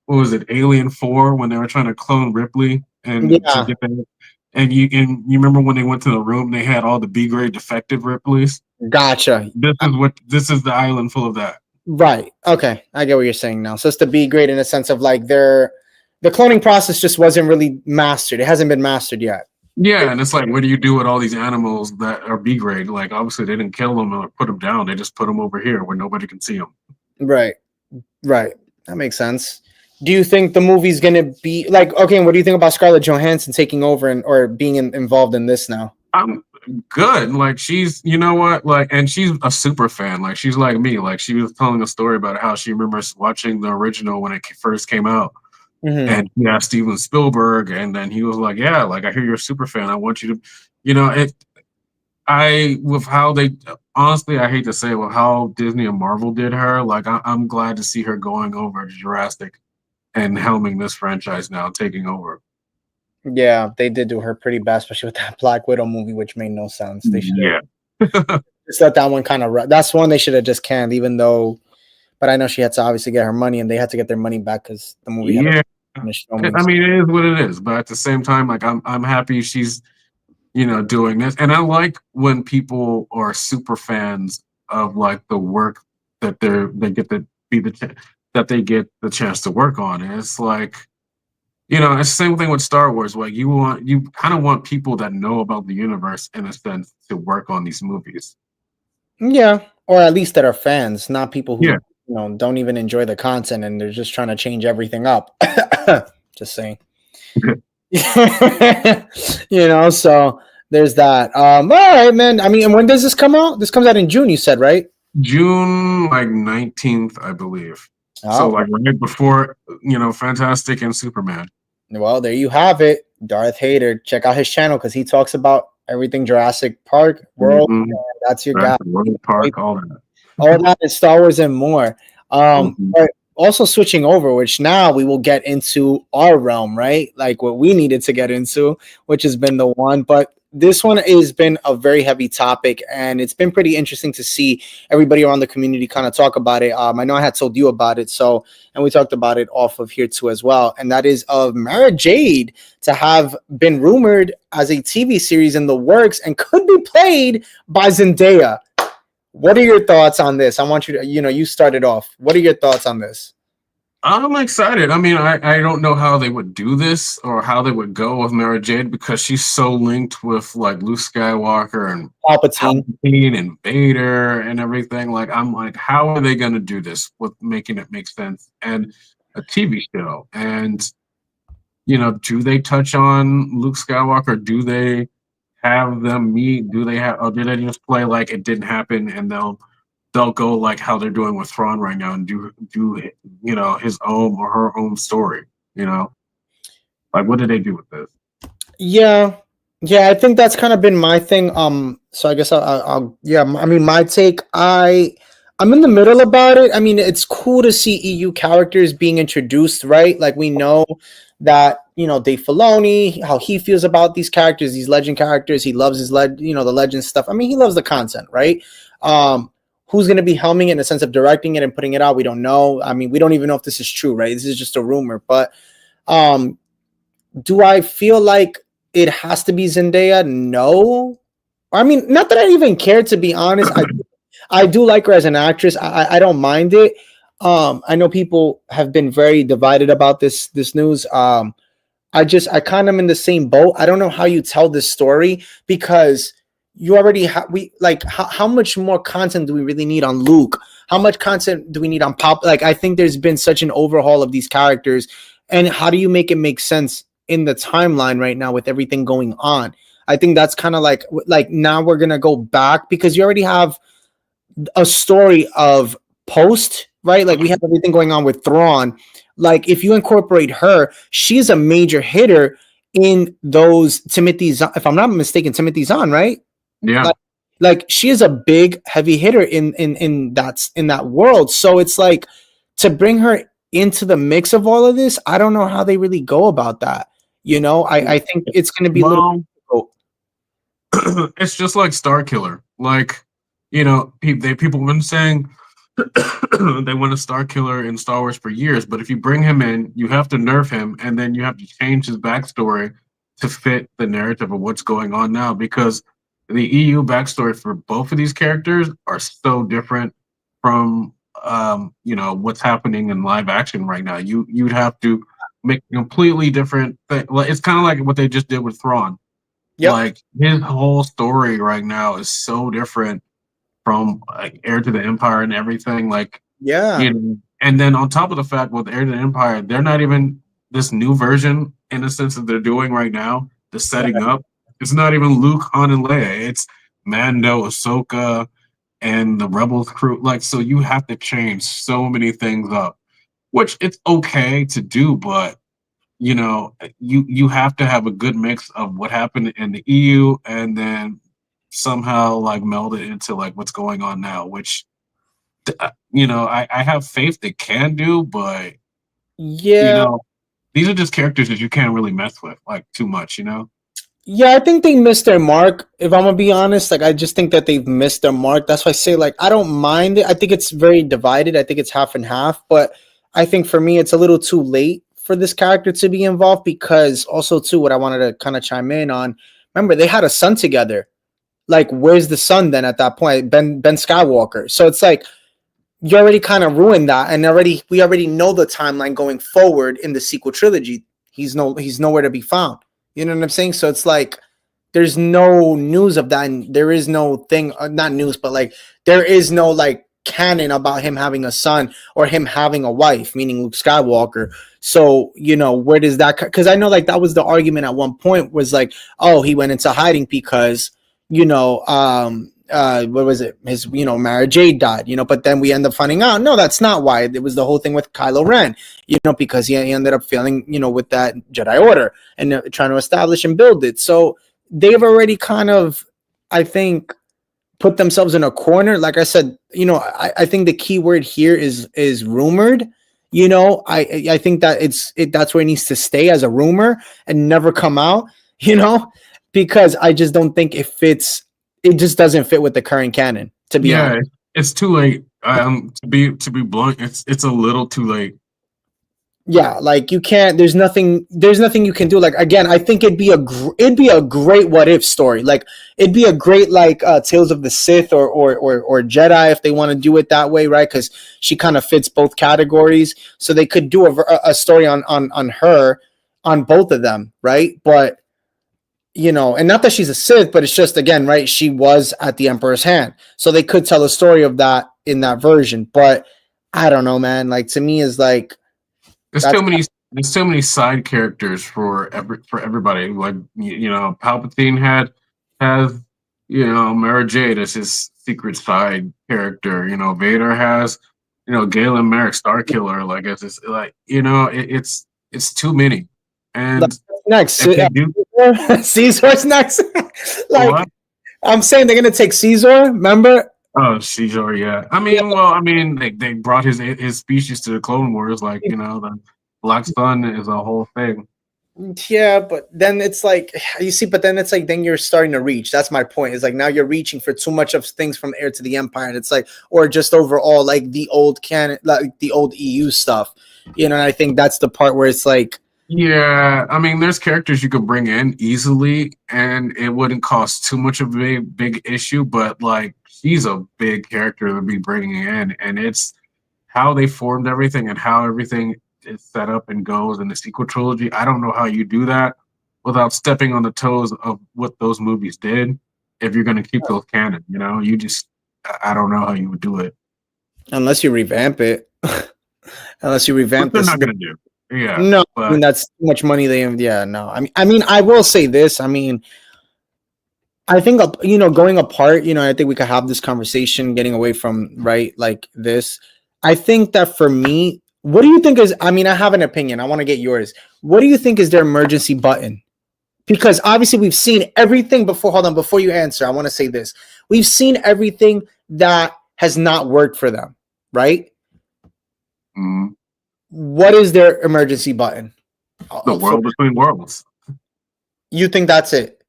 what was it, Alien 4 when they were trying to clone Ripley and to Yeah, get that and you remember when they went to the room they had all the B grade defective Ripleys? gotcha. This is the island full of that. Right. Okay. I get what you're saying now. So it's the B grade in the sense of like the cloning process just wasn't really mastered. It hasn't been mastered yet. Yeah, and it's like, what do you do with all these animals that are B grade? Like, obviously, they didn't kill them or put them down. They just put them over here where nobody can see them. Right. Right. That makes sense. Do you think the movie's gonna be like okay? And what do you think about Scarlett Johansson taking over and or being involved in this now? I'm good. Like she's, you know what, like, and she's a super fan. Like she's like me. Like she was telling a story about how she remembers watching the original when it first came out, Mm-hmm. and yeah, Steven Spielberg, and then he was like, yeah, like I hear you're a super fan. I want you to, it. I with how they honestly, I hate to say, with how Disney and Marvel did her. Like I'm glad to see her going over to Jurassic and helming this franchise now, taking over. Yeah, they did do her pretty bad, especially with that Black Widow movie, which made no sense. They should Yeah. have just let that one kind of. That's one they should have just canned, even though. But I know she had to obviously get her money, and they had to get their money back because the movie had Yeah. finished I filming. mean, it is what it is, but at the same time, like I'm happy she's doing this, and I like when people are super fans of like the work that they get to be that they get the chance to work on. And it's like it's the same thing with Star Wars. Like you kind of want people that know about the universe in a sense to work on these movies. Yeah, or at least that are fans, not people who Yeah. don't even enjoy the content and they're just trying to change everything up. Just saying. So there's that. All right, man. I mean, and when does this come out? This comes out in June, you said, right? June like 19th, I believe. So Oh, like right before Fantastic and Superman. well, there you have it. Darth Hader. Check out his channel because he talks about everything Jurassic Park, World. Mm-hmm. That's your guy. Jurassic World, Park, all that. All that is Star Wars and more. Mm-hmm. But also switching over, which now we will get into our realm, right? Like what we needed to get into, which has been the one. But this one has been a very heavy topic, and it's been pretty interesting to see everybody around the community kind of talk about it. I know I had told you about it, and we talked about it off of here too as well. And that is of Mara Jade to have been rumored as a TV series in the works and could be played by Zendaya. What are your thoughts on this? I want you to, you started off. What are your thoughts on this? I'm excited. I mean, I don't know how they would do this or how they would go with Mara Jade because she's so linked with like Luke Skywalker and Palpatine. Palpatine and Vader and everything. Like, I'm like, how are they going to do this with making it make sense and a TV show? And do they touch on Luke Skywalker? Do they have them meet? Do they have? Or did they just play like it didn't happen and they'll go like how they're doing with Thrawn right now and do his own or her own story. Like what did they do with this? Yeah, yeah. I think that's kind of been my thing. So I guess I'll yeah. I mean, my take. I'm in the middle about it. I mean, it's cool to see EU characters being introduced, right? Like we know that Dave Filoni, how he feels about these characters, these legend characters. He loves the legend stuff. I mean, he loves the content, right? Who's going to be helming it in the sense of directing it and putting it out? We don't know. I mean, we don't even know if this is true, right? This is just a rumor. But do I feel like it has to be Zendaya? No. I mean, not that I even care, to be honest. I do like her as an actress. I don't mind it. I know people have been very divided about this news. I kind of am in the same boat. I don't know how you tell this story because you already have how much more content do we really need on Luke? How much content do we need on Pop? Like I think there's been such an overhaul of these characters, and how do you make it make sense in the timeline right now with everything going on? I think that's kind of like now we're gonna go back because you already have a story of post, right? Like we have everything going on with Thrawn. Like if you incorporate her, she's a major hitter in those Timothy. If I'm not mistaken, Timothy Zahn, right? Yeah. Like she is a big heavy hitter in that world. So it's like to bring her into the mix of all of this. I don't know how they really go about that. I think it's going to be a little difficult. It's just like Star Killer. Like, people have been saying they want a Star Killer in Star Wars for years, but if you bring him in, you have to nerf him, and then you have to change his backstory to fit the narrative of what's going on now, because the EU backstory for both of these characters are so different from what's happening in live action right now. You'd have to make a completely different thing. It's kind of like what they just did with Thrawn. Yep. Like his whole story right now is so different from like Heir to the Empire and everything. Like Yeah. And then on top of the fact with Heir to the Empire, they're not even this new version in the sense that they're doing right now, the setting up. It's not even Luke, Han, and Leia. It's Mando, Ahsoka, and the Rebels crew. Like, so you have to change so many things up, which it's okay to do, but you have to have a good mix of what happened in the EU and then somehow like meld it into like what's going on now, which I have faith they can do, but you Yeah, know, these are just characters that you can't really mess with like too much. yeah, I think they missed their mark. If I'm gonna be honest, like I just think that they've missed their mark. That's why I say like I don't mind it. I think it's very divided. I think it's half and half, but I think for me it's a little too late for this character to be involved because also too what I wanted to kind of chime in on. Remember they had a son together. Like where's the son then at that point? Ben Skywalker. So it's like you already kind of ruined that, and we already know the timeline going forward in the sequel trilogy. He's nowhere to be found. You know what I'm saying? So it's like there's no news of that, and there is no thing, not news, but like there is no like canon about him having a son or him having a wife, meaning Luke Skywalker. So where does that? Because I know like that was the argument at one point was like, oh, he went into hiding because what was it? His, Mara Jade died, but then we end up finding out, no, that's not why. It was the whole thing with Kylo Ren, because he ended up failing, with that Jedi Order and trying to establish and build it. So they've already kind of, I think, put themselves in a corner. Like I said, I think the key word here is rumored. I think that that's where it needs to stay as a rumor and never come out, because I just don't think it fits. It just doesn't fit with the current canon, to be Yeah, honest. it's too late. To be blunt, it's a little too late. Yeah, like you can't. There's nothing you can do. Like again, I think it'd be a great what if story. Like it'd be a great like Tales of the Sith or Jedi if they want to do it that way, right? Because she kind of fits both categories, so they could do a story on her on both of them, right? But and not that she's a Sith, but it's just again, right? She was at the Emperor's hand, so they could tell a story of that in that version. But I don't know, man. Like to me, is like There's that's too many. There's too many side characters for everybody. Like Palpatine has Mara Jade as his secret side character. Vader has Galen Merrick, Starkiller. Like it's like it's too many. like And next. if they do Caesar's next. Like what? I'm saying, they're gonna take Caesar. Remember? Oh, Caesar, yeah. I mean, well, I mean, they brought his species to the Clone Wars. Like the Black Sun is a whole thing. Yeah, but then it's like you see, but then it's like then you're starting to reach. That's my point. Is like now you're reaching for too much of things from Heir to the Empire, and it's like, or just overall like the old canon, like the old EU stuff. And I think that's the part where it's like, Yeah, I mean, there's characters you could bring in easily, and it wouldn't cost too much of a big issue. But like, she's a big character to be bringing in, and it's how they formed everything and how everything is set up and goes in the sequel trilogy. I don't know how you do that without stepping on the toes of what those movies did. If you're going to keep those canon, you just I don't know how you would do it. unless you revamp it, unless you Which revamp they're this. not going to do. Yeah, No, I mean but that's too much money. Yeah, no. I mean, I will say this. I mean, I think going apart. I think we could have this conversation, getting away from right like this. I think that for me, what do you think is? I mean, I have an opinion. I want to get yours. What do you think is their emergency button? Because obviously we've seen everything before. Hold on, before you answer, I want to say this. We've seen everything that has not worked for them, right? mm, What is their emergency button? the For world between worlds. you think that's it?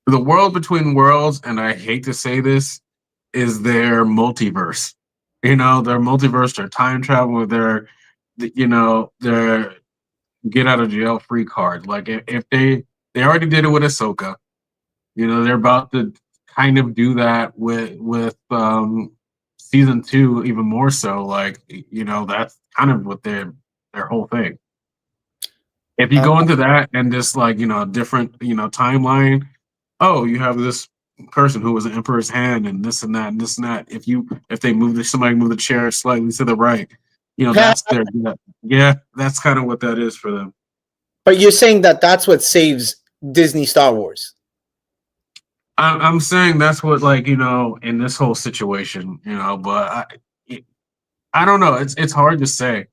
The world between worlds, and I hate to say this, is their multiverse. Their multiverse, their time travel, their get out of jail free card. Like if they already did it with Ahsoka, they're about to kind of do that with season 2 even more so. Like that's kind of what their whole thing. If you Uh, go into that and just like different timeline, oh, you have this person who was an emperor's hand and this and that and this and that. If they somebody move the chair slightly to the right, That's their yeah. That's kind of what that is for them. But you're saying that that's what saves Disney Star Wars. I'm saying that's what, like, in this whole situation, but I don't know. It's hard to say.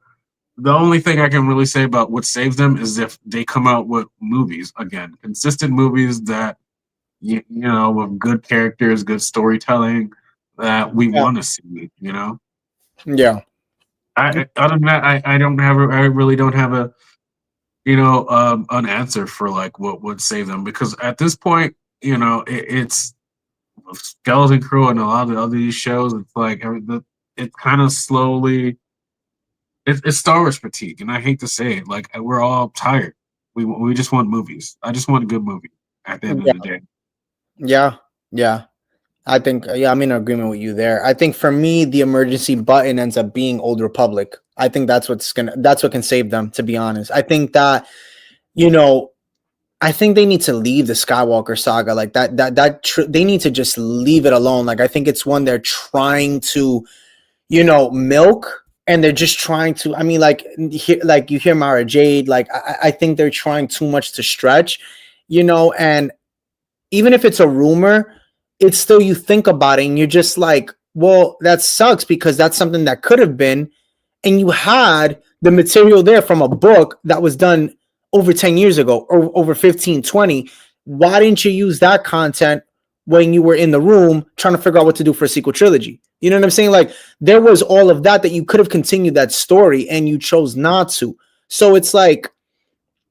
The only thing I can really say about what saves them is if they come out with movies again, consistent movies that with good characters, good storytelling that we Yeah. want to see. Yeah. Other than that, I don't have I really don't have a an answer for like what would save them, because at this point, it's Skeleton Crew and a lot of the other these shows. It's like it's kind of slowly. It's Star Wars fatigue, and I hate to say it. Like, we're all tired. We just want movies. I just want a good movie at the end of Yeah. the day. Yeah. Yeah. I think, yeah, I'm in agreement with you there. I think for me, the emergency button ends up being Old Republic. I think that's what can save them, to be honest. I think that, you know, I think they need to leave the Skywalker saga like they need to just leave it alone. Like, I think it's one they're trying to, milk, and they're just trying to, I mean, like you hear Mara Jade, like, I think they're trying too much to stretch, and even if it's a rumor, it's still, you think about it and you're just like, well, that sucks because that's something that could have been. And you had the material there from a book that was done over 10 years ago or over 15, 20. Why didn't you use that content when you were in the room trying to figure out what to do for a sequel trilogy? You know what I'm saying? Like, there was all of that you could have continued that story and you chose not to. So it's like,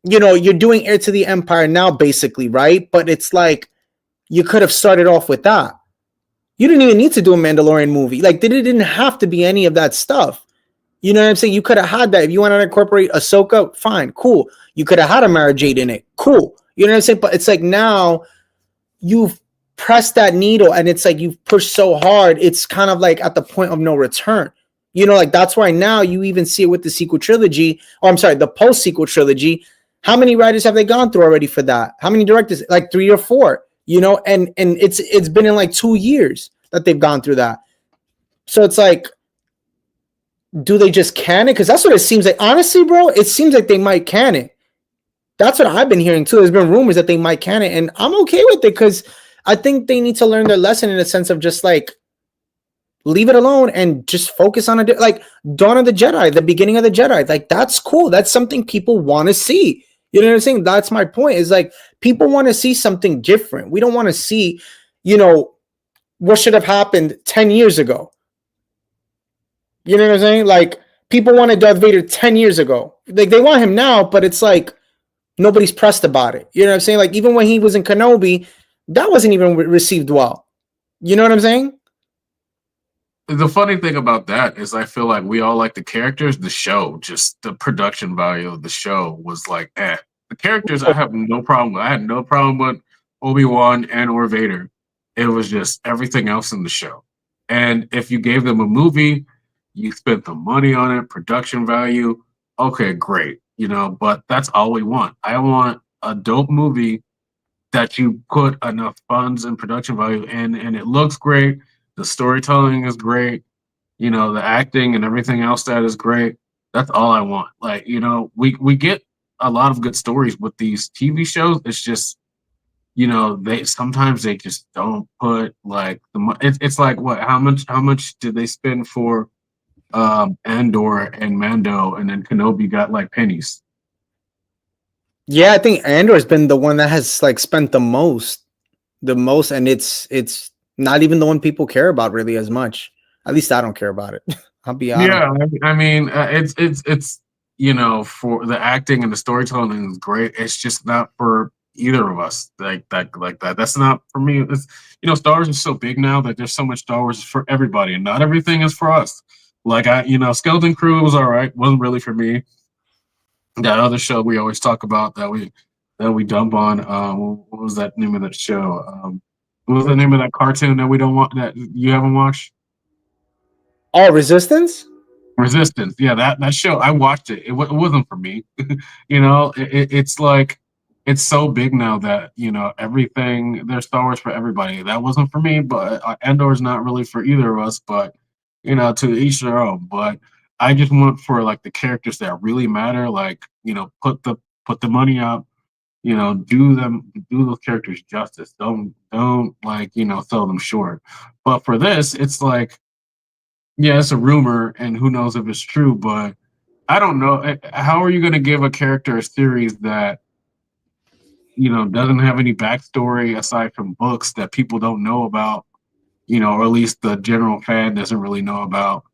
you're doing Heir to the Empire now, basically, right? But it's like, you could have started off with that. You didn't even need to do a Mandalorian movie. Like, they didn't have to be any of that stuff. You know what I'm saying? You could have had that. If you want to incorporate Ahsoka, fine, cool. You could have had a Mara Jade in it. Cool. You know what I'm saying? But it's like, now you've pressed that needle and it's like you've pushed so hard. It's kind of like at the point of no return. Like, that's why now you even see it with the sequel trilogy. Oh, I'm sorry, the post-sequel trilogy. How many writers have they gone through already for that? How many directors? Like 3 or 4. And it's been in like 2 years that they've gone through that. So it's like, do they just can it? Because that's what it seems like. Honestly, bro, it seems like they might can it. That's what I've been hearing too. There's been rumors that they might can it, and I'm okay with it because I think they need to learn their lesson in a sense of just like leave it alone and just focus on it. Like Dawn of the Jedi, the beginning of the Jedi, like that's cool. That's something people want to see. You know what I'm saying? That's my point. Is like people want to see something different. We don't want to see, what should have happened 10 years ago. You know what I'm saying? Like, people wanted Darth Vader 10 years ago. Like, they want him now, but it's like nobody's pressed about it. You know what I'm saying? Like, even when he was in Kenobi, that wasn't even received well. You know what I'm saying? The funny thing about that is I feel like we all like the characters. The show, just the production value of the show was like, eh. The characters, I have no problem with. I had no problem with Obi-Wan and or Vader. It was just everything else in the show. And if you gave them a movie, you spent the money on it, production value, okay, great. But that's all we want. I want a dope movie that you put enough funds and production value in, and it looks great. The storytelling is great. The acting and everything else that is great. That's all I want. Like, we get a lot of good stories with these TV shows. It's just, they sometimes they just don't put like it's like what how much did they spend for Andor and Mando, and then Kenobi got like pennies. Yeah, I think Andor's been the one that has like spent the most, and it's not even the one people care about really as much. At least I don't care about it. I'll be honest. Yeah, I mean, it's for the acting and the storytelling is great. It's just not for either of us like that. That's not for me. It's Star Wars is so big now that there's so much Star Wars for everybody, and not everything is for us. Like Skeleton Crew was all right, wasn't really for me. That other show we always talk about that we dump on. What was that name of that show? What was the name of that cartoon that we don't want that you haven't watched? Oh, Resistance. Resistance. Yeah, that show. I watched it. It wasn't for me. It's like it's so big now that everything there's Star Wars for everybody. That wasn't for me, but Andor's not really for either of us. But to each their own. But I just want for like the characters that really matter, like, put the money up, do those characters justice. Don't like, sell them short. But for this, it's like, yeah, it's a rumor and who knows if it's true, but I don't know. How are you going to give a character a series that, doesn't have any backstory aside from books that people don't know about, or at least the general fan doesn't really know about,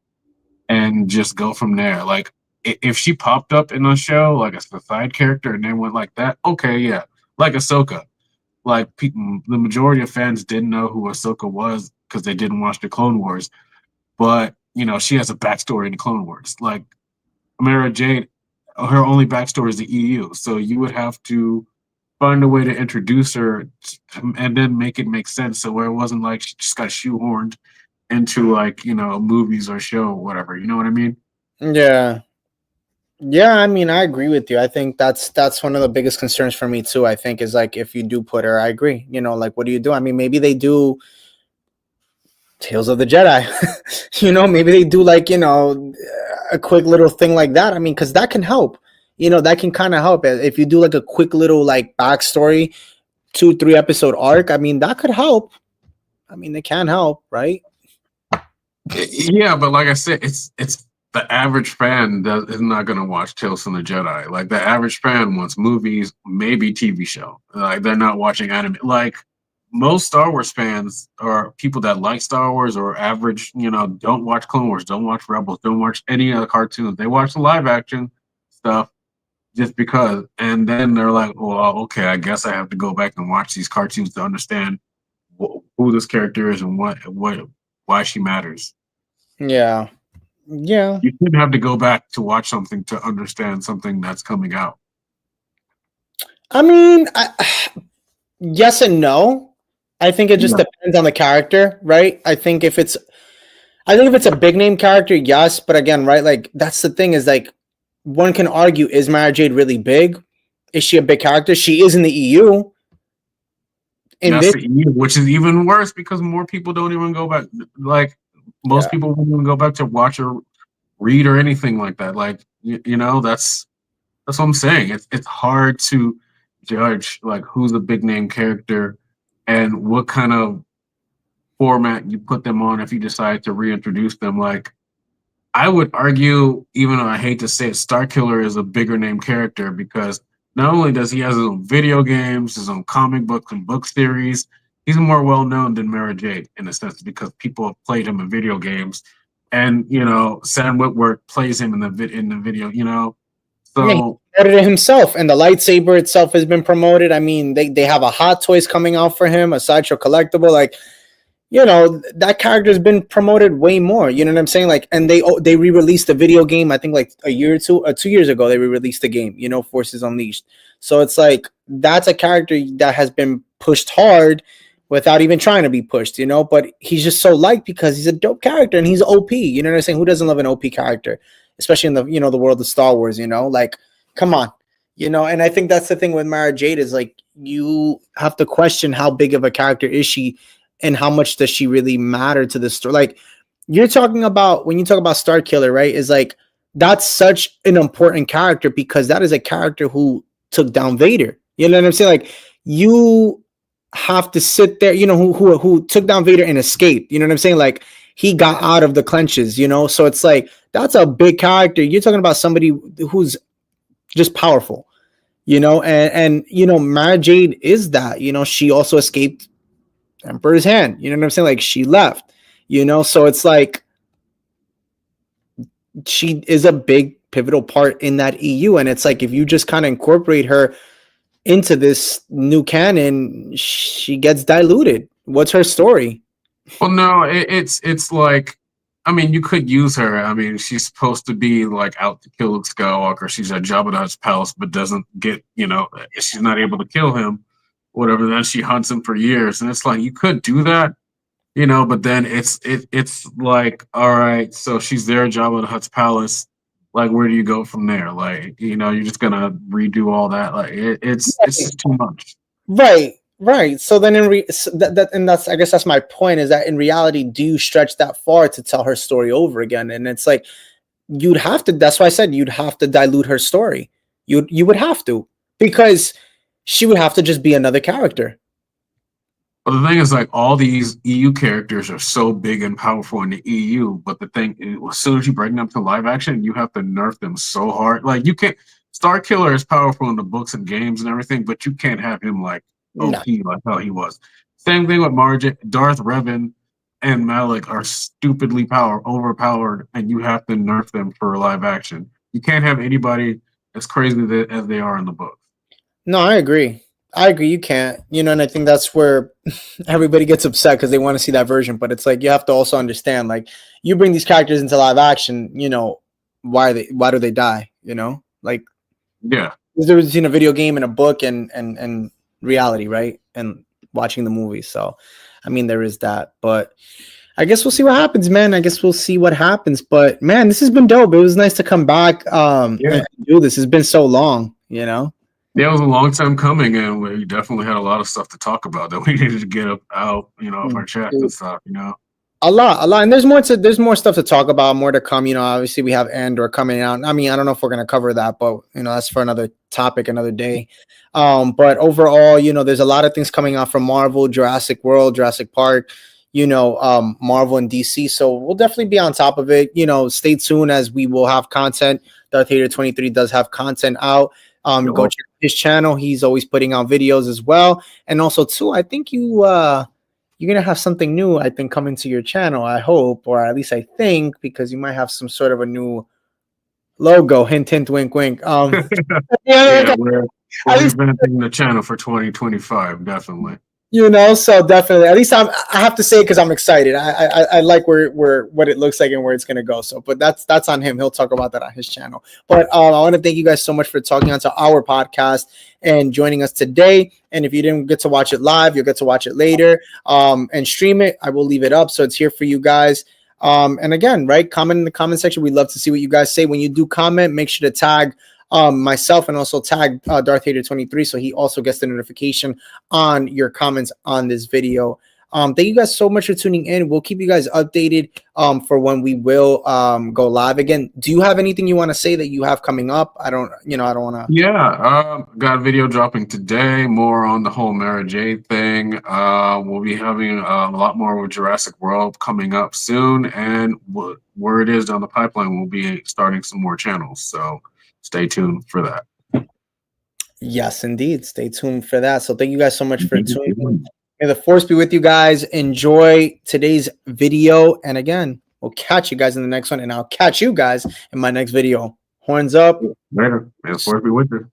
and just go from there? Like, if she popped up in a show like a side character and then went like that, okay, yeah, like Ahsoka. Like, people, the majority of fans didn't know who Ahsoka was because they didn't watch the Clone Wars, but she has a backstory in the Clone Wars. Like, Mara Jade, her only backstory is the EU, so you would have to find a way to introduce her and then make it make sense, so where it wasn't like she just got shoehorned into, like, movies or show or whatever. You know what I mean? Yeah. Yeah, I mean, I agree with you. I think that's one of the biggest concerns for me too. I think is like if you do put her, I agree. Like what do you do? I mean, maybe they do Tales of the Jedi. Maybe they do like a quick little thing like that. I mean, because that can help. That can kind of help if you do like a quick little like backstory, 2-3 episode arc. I mean, that could help. I mean, it can help, right? Yeah, but like I said, it's the average fan that is not going to watch Tales from the Jedi. Like, the average fan wants movies, maybe TV show. Like, they're not watching anime. Like, most Star Wars fans or people that like Star Wars or average, don't watch Clone Wars, don't watch Rebels, don't watch any of the cartoons. They watch the live action stuff just because. And then they're like, well, okay, I guess I have to go back and watch these cartoons to understand who this character is and why she matters. Yeah. Yeah. You shouldn't have to go back to watch something to understand something that's coming out. I mean, yes and no. I think it just depends on the character, right? I think if it's a big name character, yes, but again, right, like that's the thing is like one can argue, is Mara Jade really big? Is she a big character? She is in the EU. That's the EU, which is even worse because more people don't even go back. Like, most people won't even go back to watch or read or anything like that. Like, that's what I'm saying. It's hard to judge like who's a big name character and what kind of format you put them on if you decide to reintroduce them. Like, I would argue, even though I hate to say it, Starkiller is a bigger name character because not only does he have his own video games, his own comic books and book series, he's more well known than Mara Jade in a sense because people have played him in video games, and Sam Witwer plays him in the video. So yeah, he promoted it himself, and the lightsaber itself has been promoted. I mean, they have a Hot Toys coming out for him, a Sideshow collectible, like. That character's been promoted way more. You know what I'm saying? Like, and they re-released the video game. I think like a year or 2 years ago, they re-released the game. Forces Unleashed. So it's like that's a character that has been pushed hard without even trying to be pushed. But he's just so liked because he's a dope character and he's OP. You know what I'm saying? Who doesn't love an OP character, especially in the the world of Star Wars? Like, come on. And I think that's the thing with Mara Jade is like you have to question how big of a character is she. And how much does she really matter to the story? Like you're talking about when you talk about Starkiller, right? Is like that's such an important character because that is a character who took down Vader. You know what I'm saying? Like you have to sit there, who took down Vader and escaped. You know what I'm saying? Like he got out of the clenches. So it's like that's a big character. You're talking about somebody who's just powerful. And Mara Jade is that. She also escaped Emperor's hand. You know what I'm saying? Like she left, so it's like she is a big pivotal part in that EU. And it's like if you just kind of incorporate her into this new canon, she gets diluted. What's her story? Well, no, it's like, I mean, you could use her. I mean, she's supposed to be like out to kill Luke Skywalker. She's at Jabba the Hutt's palace, but doesn't get, she's not able to kill him. Whatever, then she hunts him for years, and it's like you could do that, but then it's like, all right, so she's there at Jabba the Hutt's palace, like where do you go from there? Like, you're just gonna redo all that, like it's just too much. Right. So then and that's I guess that's my point is that in reality, do you stretch that far to tell her story over again? And it's like you'd have to. That's why I said you'd have to dilute her story. You would have to, because she would have to just be another character. But the thing is, like, all these EU characters are so big and powerful in the EU. But the thing is, as soon as you bring them to live action, you have to nerf them so hard. Like, you can't. Star Killer is powerful in the books and games and everything, but you can't have him like No, OP like how he was. Same thing with Margit, Darth Revan, and Malik are stupidly overpowered, and you have to nerf them for live action. You can't have anybody as crazy as they are in the book. no, I agree. I agree. You can't, and I think that's where everybody gets upset because they want to see that version. But it's like you have to also understand, like, you bring these characters into live action, why do they die? Like, Yeah. there was a video game and a book and reality, right? And watching the movie. So, I mean, there is that. But I guess we'll see what happens, man. I guess we'll see what happens. But man, this has been dope. It was nice to come back and do this. It's been so long, Yeah, it was a long time coming, and we definitely had a lot of stuff to talk about that we needed to get out, of our chat and stuff, A lot, and there's more stuff to talk about, more to come. Obviously we have Andor coming out. I mean, I don't know if we're gonna cover that, but that's for another topic, another day. But overall, there's a lot of things coming out from Marvel, Jurassic World, Jurassic Park, Marvel and DC. So we'll definitely be on top of it. Stay tuned as we will have content. Darth Hater 23 does have content out. Go check his channel. He's always putting out videos as well. And also too, I think you're gonna have something new, I think, coming to your channel. I hope, or at least I think, because you might have some sort of a new logo. Hint, hint, wink, wink. Yeah, we're revamping the channel for 2025, definitely. So definitely. At least I have to say, because I'm excited. I like where what it looks like and where it's gonna go. So, but that's on him. He'll talk about that on his channel. But I want to thank you guys so much for talking onto our podcast and joining us today. And if you didn't get to watch it live, you'll get to watch it later and stream it. I will leave it up, so it's here for you guys. And again, right, comment in the comment section. We'd love to see what you guys say. When you do comment, make sure to tag myself and also tag Darth Hater 23, so he also gets the notification on your comments on this video. Thank you guys so much for tuning in. We'll keep you guys updated for when we will go live again. Do you have anything you want to say that you have coming up? I don't want to. Yeah, got a video dropping today, more on the whole Mara Jade thing. We'll be having a lot more with Jurassic World coming up soon, and where it is down the pipeline, we'll be starting some more channels. So stay tuned for that. Yes, indeed. Stay tuned for that. So thank you guys so much for tuning in. May the force be with you guys. Enjoy today's video. And again, we'll catch you guys in the next one. And I'll catch you guys in my next video. Horns up. Later. May the force be with you.